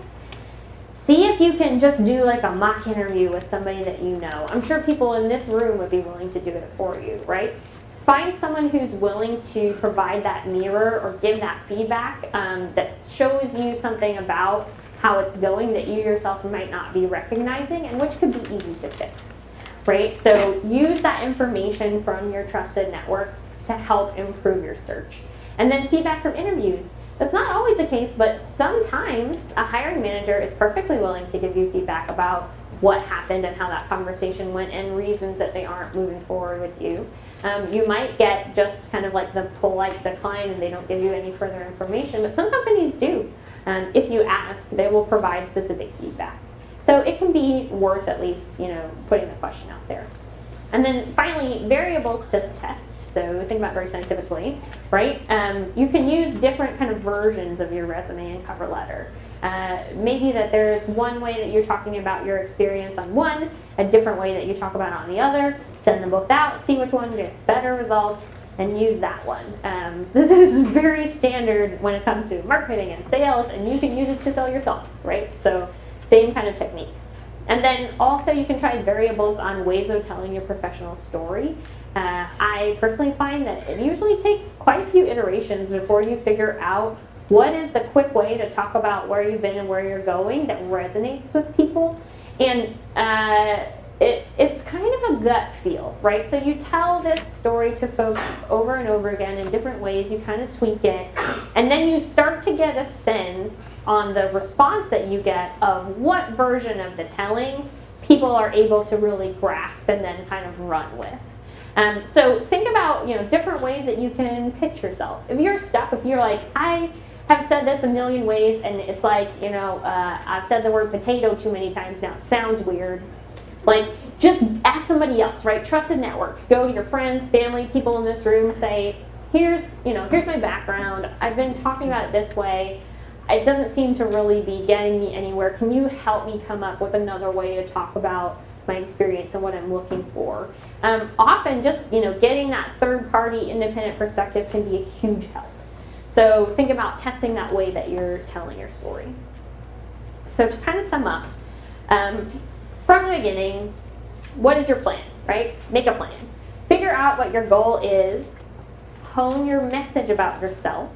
see if you can just do a mock interview with somebody that you know. I'm sure people in this room would be willing to do it for you, right? Find someone who's willing to provide that mirror or give that feedback that shows you something about how it's going that you yourself might not be recognizing and which could be easy to fix, right? So use that information from your trusted network to help improve your search. And then feedback from interviews. That's not always the case, but sometimes a hiring manager is perfectly willing to give you feedback about what happened and how that conversation went and reasons that they aren't moving forward with you. You might get just kind of the polite decline and they don't give you any further information, but some companies do. If you ask, they will provide specific feedback. So it can be worth at least, putting the question out there. And then finally, variables to test. So think about very scientifically, right? You can use different kind of versions of your resume and cover letter. Maybe that there's one way that you're talking about your experience on one, a different way that you talk about it on the other. Send them both out, see which one gets better results, and use that one. This is very standard when it comes to marketing and sales, and you can use it to sell yourself, right? So same kind of techniques. And then also you can try variables on ways of telling your professional story. I personally find that it usually takes quite a few iterations before you figure out what is the quick way to talk about where you've been and where you're going that resonates with people. And it's kind of a gut feel, right? So you tell this story to folks over and over again in different ways, you kind of tweak it, and then you start to get a sense on the response that you get of what version of the telling people are able to really grasp and then kind of run with. So think about, different ways that you can pitch yourself. If you're stuck, if you're I have said this a million ways and it's I've said the word potato too many times now, it sounds weird. just ask somebody else, right? Trusted network. Go to your friends, family, people in this room, say, here's my background. I've been talking about it this way. It doesn't seem to really be getting me anywhere. Can you help me come up with another way to talk about my experience and what I'm looking for? Often just, getting that third-party independent perspective can be a huge help. So think about testing that way that you're telling your story. So to kind of sum up, from the beginning, what is your plan, right? Make a plan. Figure out what your goal is. Hone your message about yourself.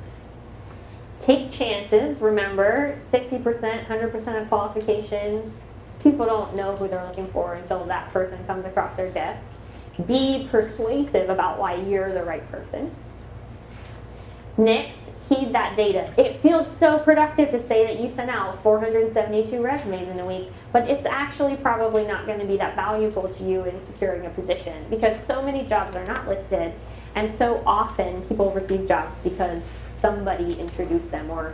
Take chances. Remember, 60%, 100% of qualifications, people don't know who they're looking for until that person comes across their desk. Be persuasive about why you're the right person. Next, heed that data. It feels so productive to say that you sent out 472 resumes in a week, but it's actually probably not going to be that valuable to you in securing a position because so many jobs are not listed, and so often people receive jobs because somebody introduced them or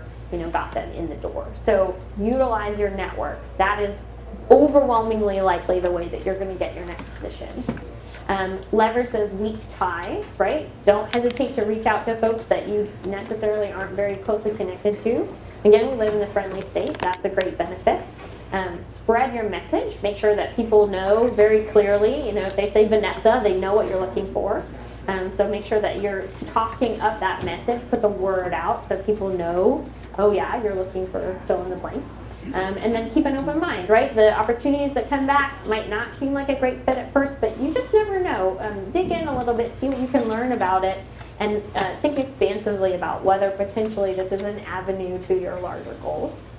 got them in the door. So utilize your network. That is overwhelmingly likely the way that you're going to get your next position. Leverage those weak ties, right? Don't hesitate to reach out to folks that you necessarily aren't very closely connected to. Again, we live in a friendly state. That's a great benefit. Spread your message. Make sure that people know very clearly, if they say Vanessa, they know what you're looking for. So make sure that you're talking up that message. Put the word out so people know, oh yeah, you're looking for fill in the blank. And then keep an open mind, right? The opportunities that come back might not seem like a great fit at first, but you just never know. Dig in a little bit, see what you can learn about it, and think expansively about whether potentially this is an avenue to your larger goals.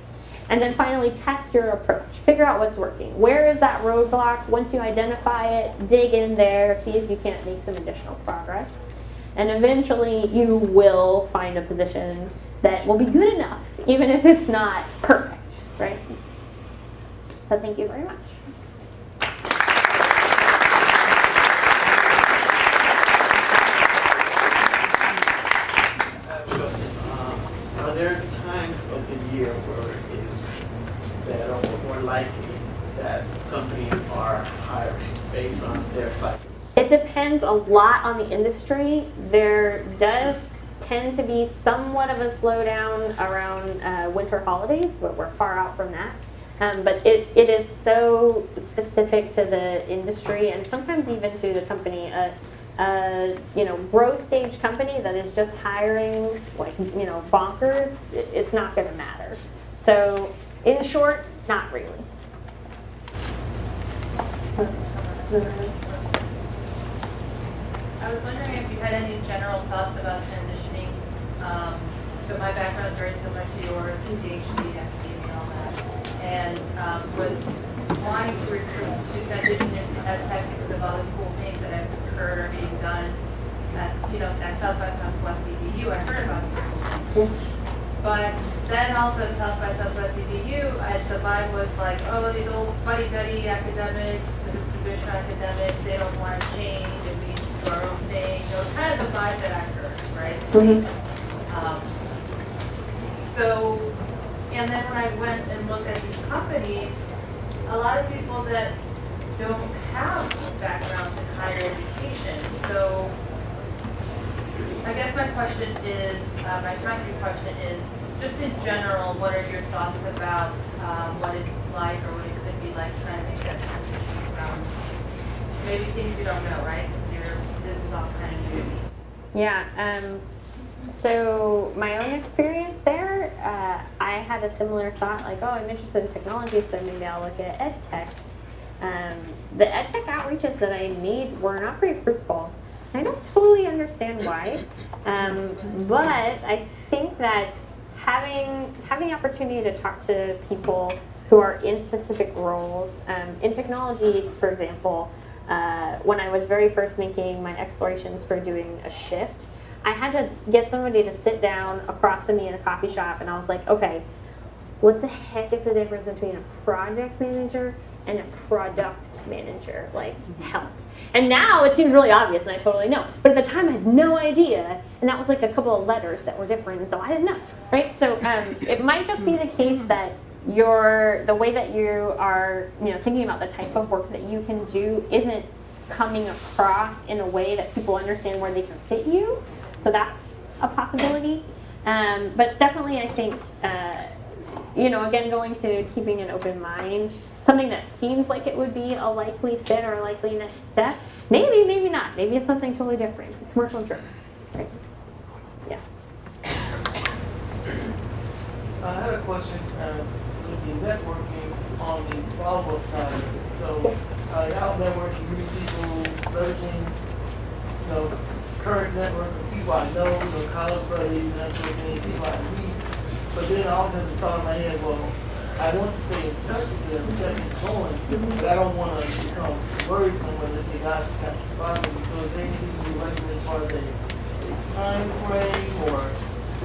And then finally, test your approach. Figure out what's working. Where is that roadblock? Once you identify it, dig in there, see if you can't make some additional progress. And eventually, you will find a position that will be good enough, even if it's not perfect. Right? So thank you very much. Are there times of the year where it is better or more likely that companies are hiring based on their cycles? It depends a lot on the industry. There does tend to be somewhat of a slowdown around winter holidays, but we're far out from that. But it is so specific to the industry and sometimes even to the company. Growth stage company that is just hiring bonkers, it's not going to matter. So in short, not really. I was wondering if you had any general thoughts about transitioning. So my background is very similar to yours, PhD, academia, all that, and was wanting to recruit to transition into ed tech because of all the cool things that I've heard are being done at South by Southwest EDU. I heard about it. But then also at South by Southwest EDU, the vibe was like, oh, these old fuddy-duddy academics, the traditional academics, they don't want to change and we do our own thing. So it's kind of the vibe that I heard, right? Mm-hmm. And then when I went and looked at these companies, a lot of people that don't have backgrounds in higher education. So I guess my question is, my concrete question is, just in general, what are your thoughts about what it's like or what it could be like trying to make that transition from maybe things you don't know, right? Because this is all kind of new to me. Yeah. So my own experience there, I had a similar thought, like, oh, I'm interested in technology, so maybe I'll look at ed tech. The ed tech outreaches that I made were not very fruitful. I don't totally understand why, but I think that having the opportunity to talk to people who are in specific roles, in technology, for example, when I was very first making my explorations for doing a shift, I had to get somebody to sit down across from me in a coffee shop, and I was like, okay, what the heck is the difference between a project manager and a product manager? Like, help. And now it seems really obvious, and I totally know. But at the time, I had no idea, and that was like a couple of letters that were different, and so I didn't know, right? So it might just be the case that the way that you are, thinking about the type of work that you can do isn't coming across in a way that people understand where they can fit you. So that's a possibility. But it's definitely, I think, again, going to keeping an open mind, something that seems like it would be a likely fit or a likely next step. Maybe, maybe not. Maybe it's something totally different. Commercial insurance, right? Yeah. I had a question with the networking on the follow-up side of it. So, y'all networking, you meet people, leveraging, current network of people I know, college buddies, and that sort of thing, people I meet. But then I always have this thought in my head, well, I want to stay in touch with them, set things going, but I don't want to become worrisome when they say, gosh, it's got to keep bothering me. So is there anything you recommend as far as a time frame or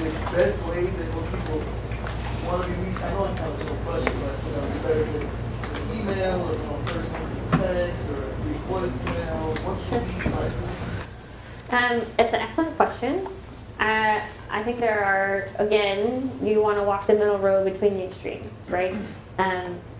the best way that most people want to be reached? I know it's kind of a little question, but whether it's an email or first message text or a voicemail, what's your advice? It's an excellent question. I think there are, again, you want to walk the middle road between the extremes, right?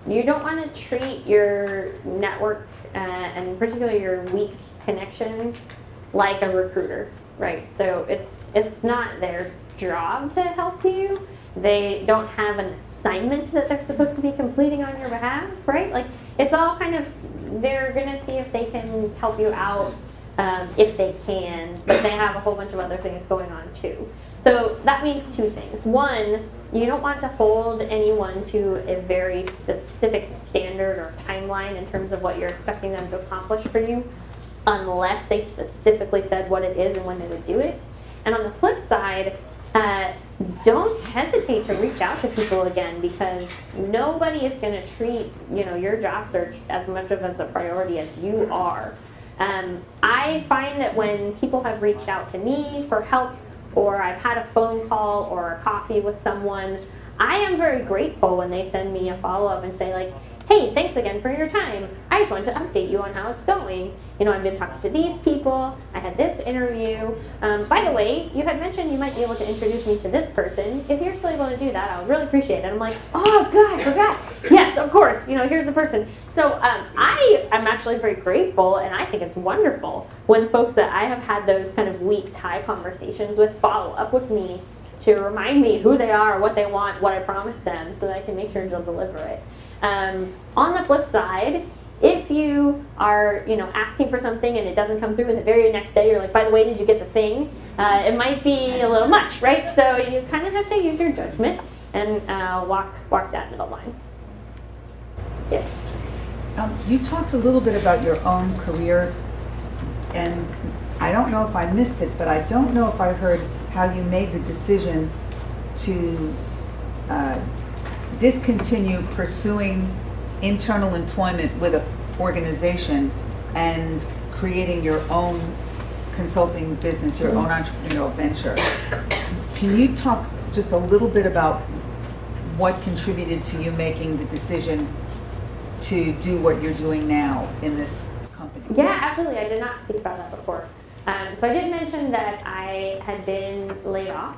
You don't want to treat your network, and particularly your weak connections, like a recruiter, right? So it's not their job to help you. They don't have an assignment that they're supposed to be completing on your behalf, right? Like, it's all kind of, they're going to see if they can help you out, if they can, but they have a whole bunch of other things going on too. So that means two things. One, you don't want to hold anyone to a very specific standard or timeline in terms of what you're expecting them to accomplish for you, unless they specifically said what it is and when they would do it. And on the flip side, don't hesitate to reach out to people again, because nobody is going to treat your job search as much of as a priority as you are. I find that when people have reached out to me for help, or I've had a phone call or a coffee with someone, I am very grateful when they send me a follow-up and say, like, hey, thanks again for your time. I just wanted to update you on how it's going. I've been talking to these people. I had this interview. By the way, you had mentioned you might be able to introduce me to this person. If you're still able to do that, I would really appreciate it. And I'm like, oh, God, I forgot. Yes, of course. Here's the person. So I am actually very grateful, and I think it's wonderful when folks that I have had those kind of weak tie conversations with follow up with me to remind me who they are, what they want, what I promised them, so that I can make sure to deliver it. On the flip side, if you are, asking for something and it doesn't come through, and the very next day you're like, by the way, did you get the thing? It might be a little much, right? So you kind of have to use your judgment and walk that middle line. Yeah. You talked a little bit about your own career, and I don't know if I missed it, but I don't know if I heard how you made the decision to discontinue pursuing internal employment with an organization and creating your own consulting business, your own entrepreneurial venture. Can you talk just a little bit about what contributed to you making the decision to do what you're doing now in this company? Yeah, absolutely. I did not speak about that before. So I did mention that I had been laid off,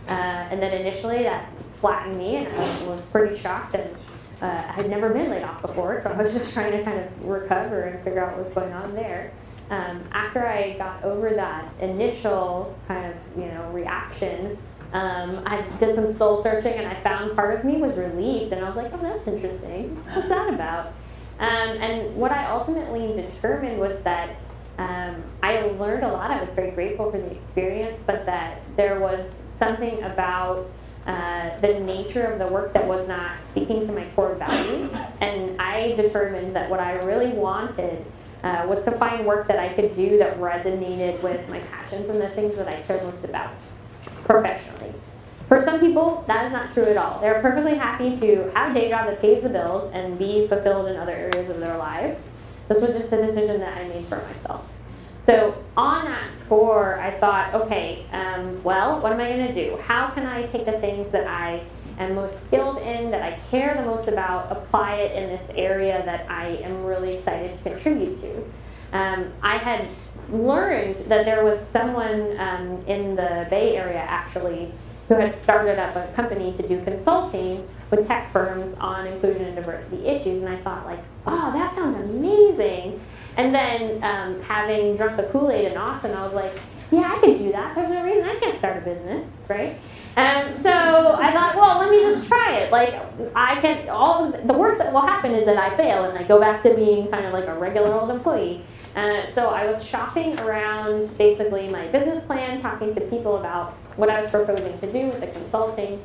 and then initially that flattened me, and I was pretty shocked, and I had never been laid off before, so I was just trying to kind of recover and figure out what was going on there. After I got over that initial kind of reaction, I did some soul searching, and I found part of me was relieved, and I was like, oh, that's interesting. What's that about? And what I ultimately determined was that I learned a lot. I was very grateful for the experience, but that there was something about the nature of the work that was not speaking to my core values. And I determined that what I really wanted was to find work that I could do that resonated with my passions and the things that I cared most about professionally. For some people, that is not true at all. They're perfectly happy to have a day job that pays the bills and be fulfilled in other areas of their lives. This was just a decision that I made for myself. So on that score, I thought, okay, well, what am I going to do? How can I take the things that I am most skilled in, that I care the most about, apply it in this area that I am really excited to contribute to? I had learned that there was someone in the Bay Area actually who had started up a company to do consulting with tech firms on inclusion and diversity issues. And I thought, like, oh, that sounds amazing. And then having drunk the Kool-Aid in Austin, I was like, yeah, I could do that. There's no reason I can't start a business, right? So I thought, well, let me just try it. Like, I can, the worst that will happen is that I fail and I go back to being kind of like a regular old employee. So I was shopping around basically my business plan, talking to people about what I was proposing to do with the consulting.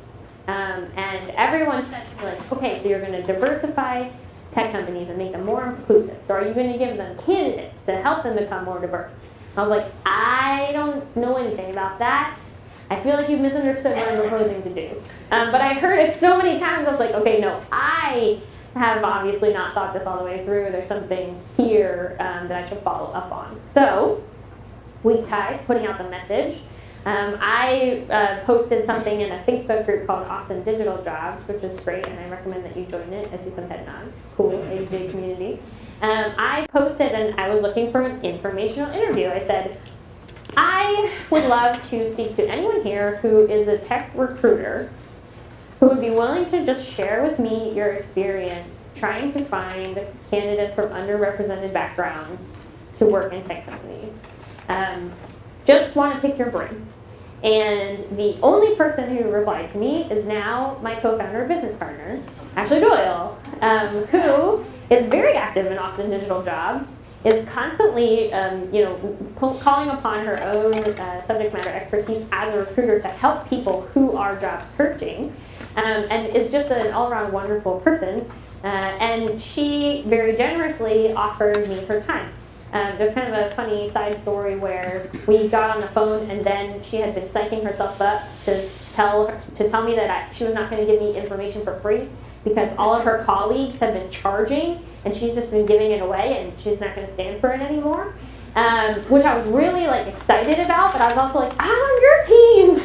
And everyone said to me, like, okay, so you're going to diversify tech companies and make them more inclusive. So are you going to give them candidates to help them become more diverse? I was like, I don't know anything about that. I feel like you've misunderstood what I'm proposing to do. But I heard it so many times, I was like, okay, no, I have obviously not thought this all the way through. There's something here that I should follow up on. So, Week Ties, putting out the message. I posted something in a Facebook group called Austin Digital Jobs, which is great, and I recommend that you join it. I see some head nods. Cool, AJ community. I posted, and I was looking for an informational interview. I said, I would love to speak to anyone here who is a tech recruiter who would be willing to just share with me your experience trying to find candidates from underrepresented backgrounds to work in tech companies. Just want to pick your brain. And the only person who replied to me is now my co-founder and business partner, Ashley Doyle, who is very active in Austin Digital Jobs, is constantly, calling upon her own subject matter expertise as a recruiter to help people who are job searching, and is just an all-around wonderful person. And she very generously offered me her time. There's kind of a funny side story where we got on the phone and then she had been psyching herself up to tell me that she was not going to give me information for free because all of her colleagues have been charging and she's just been giving it away and she's not going to stand for it anymore. Which I was really excited about, but I was also like, I'm on your team.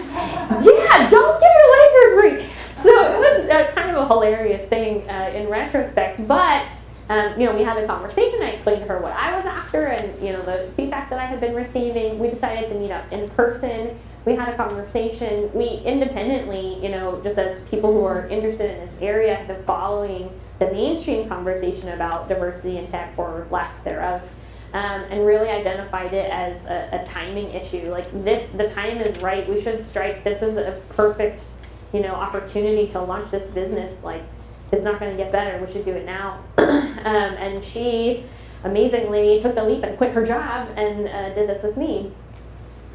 Yeah, don't give it away for free. So it was kind of a hilarious thing in retrospect, but we had the conversation. I explained to her what I was after and, the feedback that I had been receiving. We decided to meet up in person. We had a conversation. We independently, just as people who are interested in this area, have been following the mainstream conversation about diversity in tech or lack thereof, and really identified it as a timing issue. The time is right. We should strike. This is a perfect, opportunity to launch this business. It's not going to get better. We should do it now. And she amazingly took the leap and quit her job and did this with me.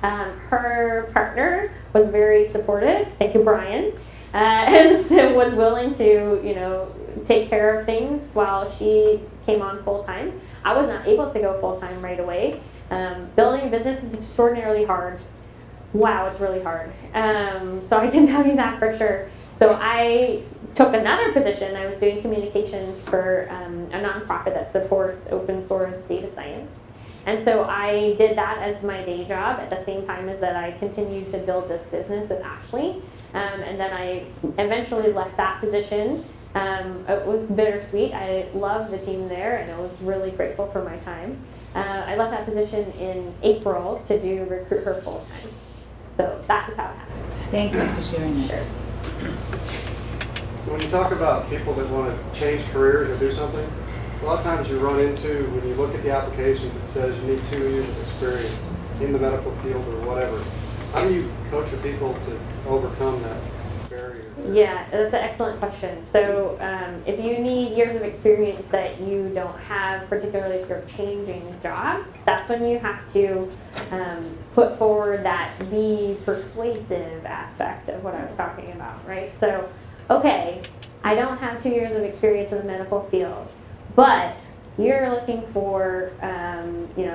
Her partner was very supportive. Thank you, Brian. And so was willing to, take care of things while she came on full time. I was not able to go full time right away. Building a business is extraordinarily hard. Wow, it's really hard. So I can tell you that for sure. So I took another position. I was doing communications for a nonprofit that supports open source data science. And so I did that as my day job at the same time as that I continued to build this business with Ashley. And then I eventually left that position. It was bittersweet. I loved the team there and I was really grateful for my time. I left that position in April to recruit her full time. So that is how it happened. Thank you for sharing that. So when you talk about people that want to change careers or do something, a lot of times you run into, when you look at the applications, it says you need 2 years of experience in the medical field or whatever. How do you coach your people to overcome that barrier? Yeah, that's an excellent question. So if you need years of experience that you don't have, particularly if you're changing jobs, that's when you have to put forward the persuasive aspect of what I was talking about, right? So, okay, I don't have 2 years of experience in the medical field, but you're looking for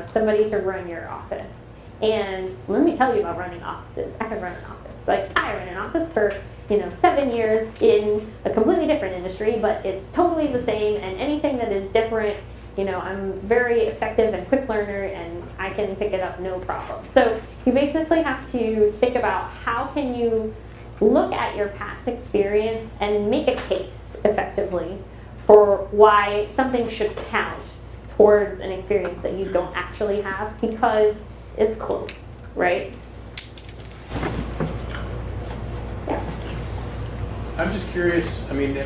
somebody to run your office. And let me tell you about running offices. I could run an office. I ran an office for 7 years in a completely different industry, but it's totally the same, and anything that is different, I'm very effective and quick learner, and I can pick it up no problem. So you basically have to think about how can you look at your past experience and make a case effectively for why something should count towards an experience that you don't actually have because it's close, right? I'm just curious, I mean,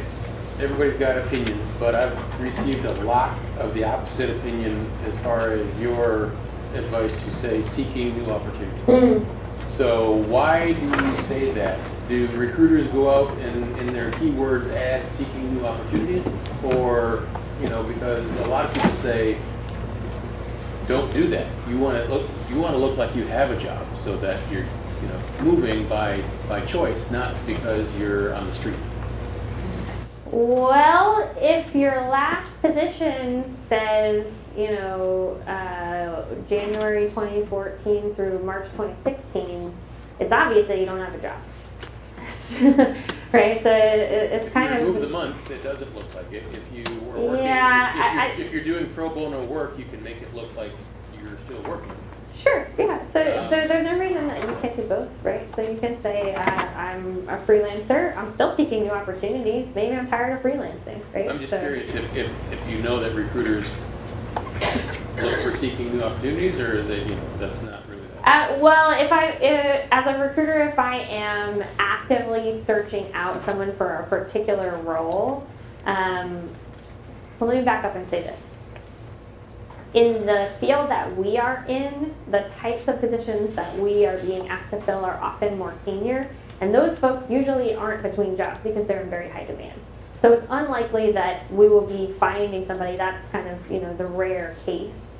everybody's got opinions, but I've received a lot of the opposite opinion as far as your advice to say seeking new opportunities. So why do you say that? Do recruiters go out and in their keywords add seeking new opportunities? Or, because a lot of people say, don't do that. You want to look like you have a job so that you're moving by choice, not because you're on the street. Well, if your last position says, January 2014 through March 2016, it's obvious that you don't have a job. Right? So it's kind If you of... remove the months, it doesn't look like it. If you were working, Yeah, if you're doing pro bono work, you can make it look like you're still working. Sure, yeah. So there's no reason that you can't do both, right? So you can say, I'm a freelancer, I'm still seeking new opportunities, maybe I'm tired of freelancing, right? I'm just curious if you know that recruiters look for seeking new opportunities, or that's not really that. Well, as a recruiter, if I am actively searching out someone for a particular role, well, let me back up and say this. In the field that we are in, the types of positions that we are being asked to fill are often more senior, and those folks usually aren't between jobs because they're in very high demand. So it's unlikely that we will be finding somebody, that's kind of the rare case,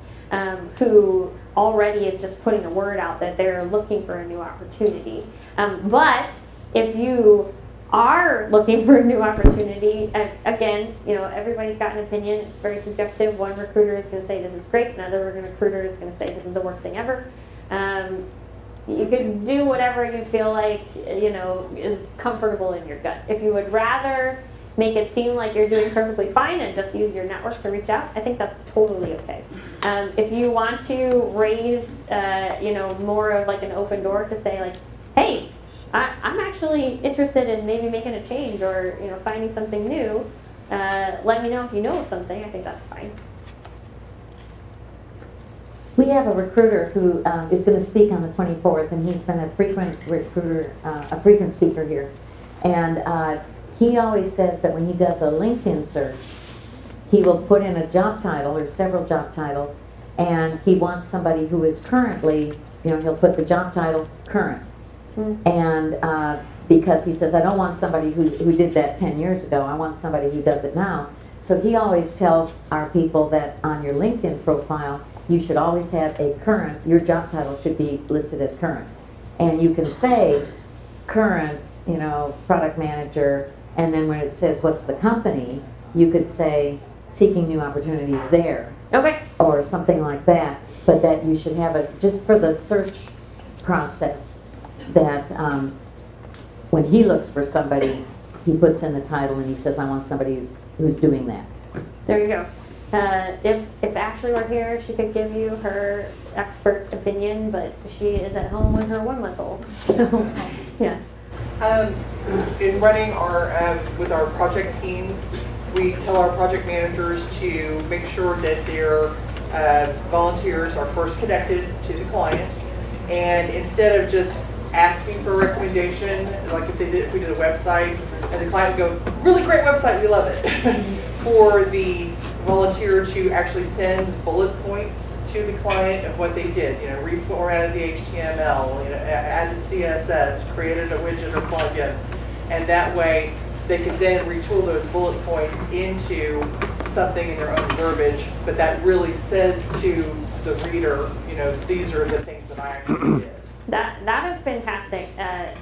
who already is just putting a word out that they're looking for a new opportunity. But if you are looking for a new opportunity, again, everybody's got an opinion. It's very subjective. One recruiter is going to say this is great. Another recruiter is going to say this is the worst thing ever. You can do whatever you feel like, is comfortable in your gut. If you would rather make it seem like you're doing perfectly fine and just use your network to reach out, I think that's totally okay. If you want to raise, more of like an open door to say like, hey, I'm actually interested in maybe making a change or finding something new. Let me know if you know of something. I think that's fine. We have a recruiter who is going to speak on the 24th, and he's been a frequent recruiter, a frequent speaker here. And he always says that when he does a LinkedIn search, he will put in a job title or several job titles, and he wants somebody who is currently, he'll put the job title current. And because he says, I don't want somebody who did that 10 years ago, I want somebody who does it now. So he always tells our people that on your LinkedIn profile, you should always have a current, your job title should be listed as current. And you can say current, product manager, and then when it says what's the company, you could say seeking new opportunities there. Okay. Or something like that. But that you should have it just for the search process, that when he looks for somebody, he puts in the title and he says, I want somebody who's doing that. There you go. If Ashley were here, she could give you her expert opinion, but she is at home with her 1-month-old. So, yeah. In running with our project teams, we tell our project managers to make sure that their volunteers are first connected to the client, and instead of just asking for a recommendation, like if we did a website and the client would go, really great website, we love it, for the volunteer to actually send bullet points to the client of what they did, reformatted the HTML, added CSS, created a widget or plugin, and that way they could then retool those bullet points into something in their own verbiage, but that really says to the reader, these are the things that I actually did. That is fantastic.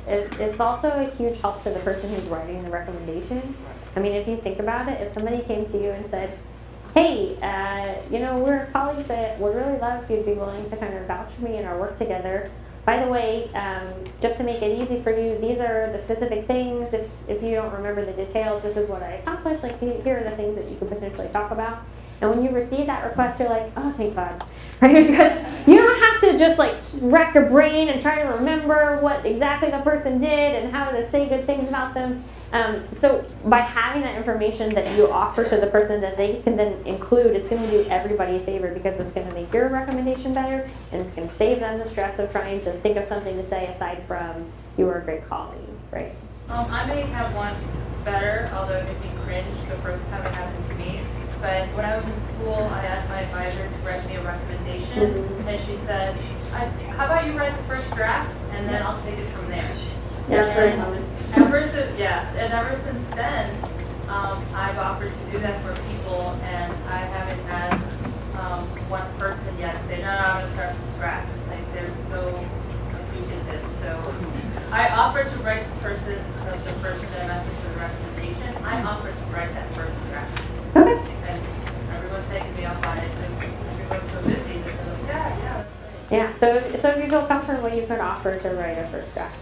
It's also a huge help to the person who's writing the recommendation. I mean, if you think about it, if somebody came to you and said, hey, we're colleagues that would really love if you'd be willing to kind of vouch for me in our work together. By the way, just to make it easy for you, these are the specific things. If you don't remember the details, this is what I accomplished. Like, here are the things that you could potentially talk about. And when you receive that request, you're like, oh, thank God. Right? Because you don't have to just like rack your brain and try to remember what exactly the person did and how to say good things about them. So by having that information that you offer to the person that they can then include, it's going to do everybody a favor because it's going to make your recommendation better, and it's going to save them the stress of trying to think of something to say aside from you were a great colleague, right? I may have one better, although it made me cringe the first time it happened to me. But when I was in school, I asked my advisor to write me a recommendation, and she said, how about you write the first draft, and then I'll take it from there. Yeah, that's very And common. ever since then, I've offered to do that for people, and I haven't had one person yet say, no, I'm gonna start from scratch. Like, they're so appreciative. So I offered to write the person that I'm asking for the recommendation. I offered to write that first draft. Okay. And everyone's taking me up on it because everyone's so busy. They're like, yeah, that's great. Yeah, so if you feel comfortable, you can offer to write a first draft.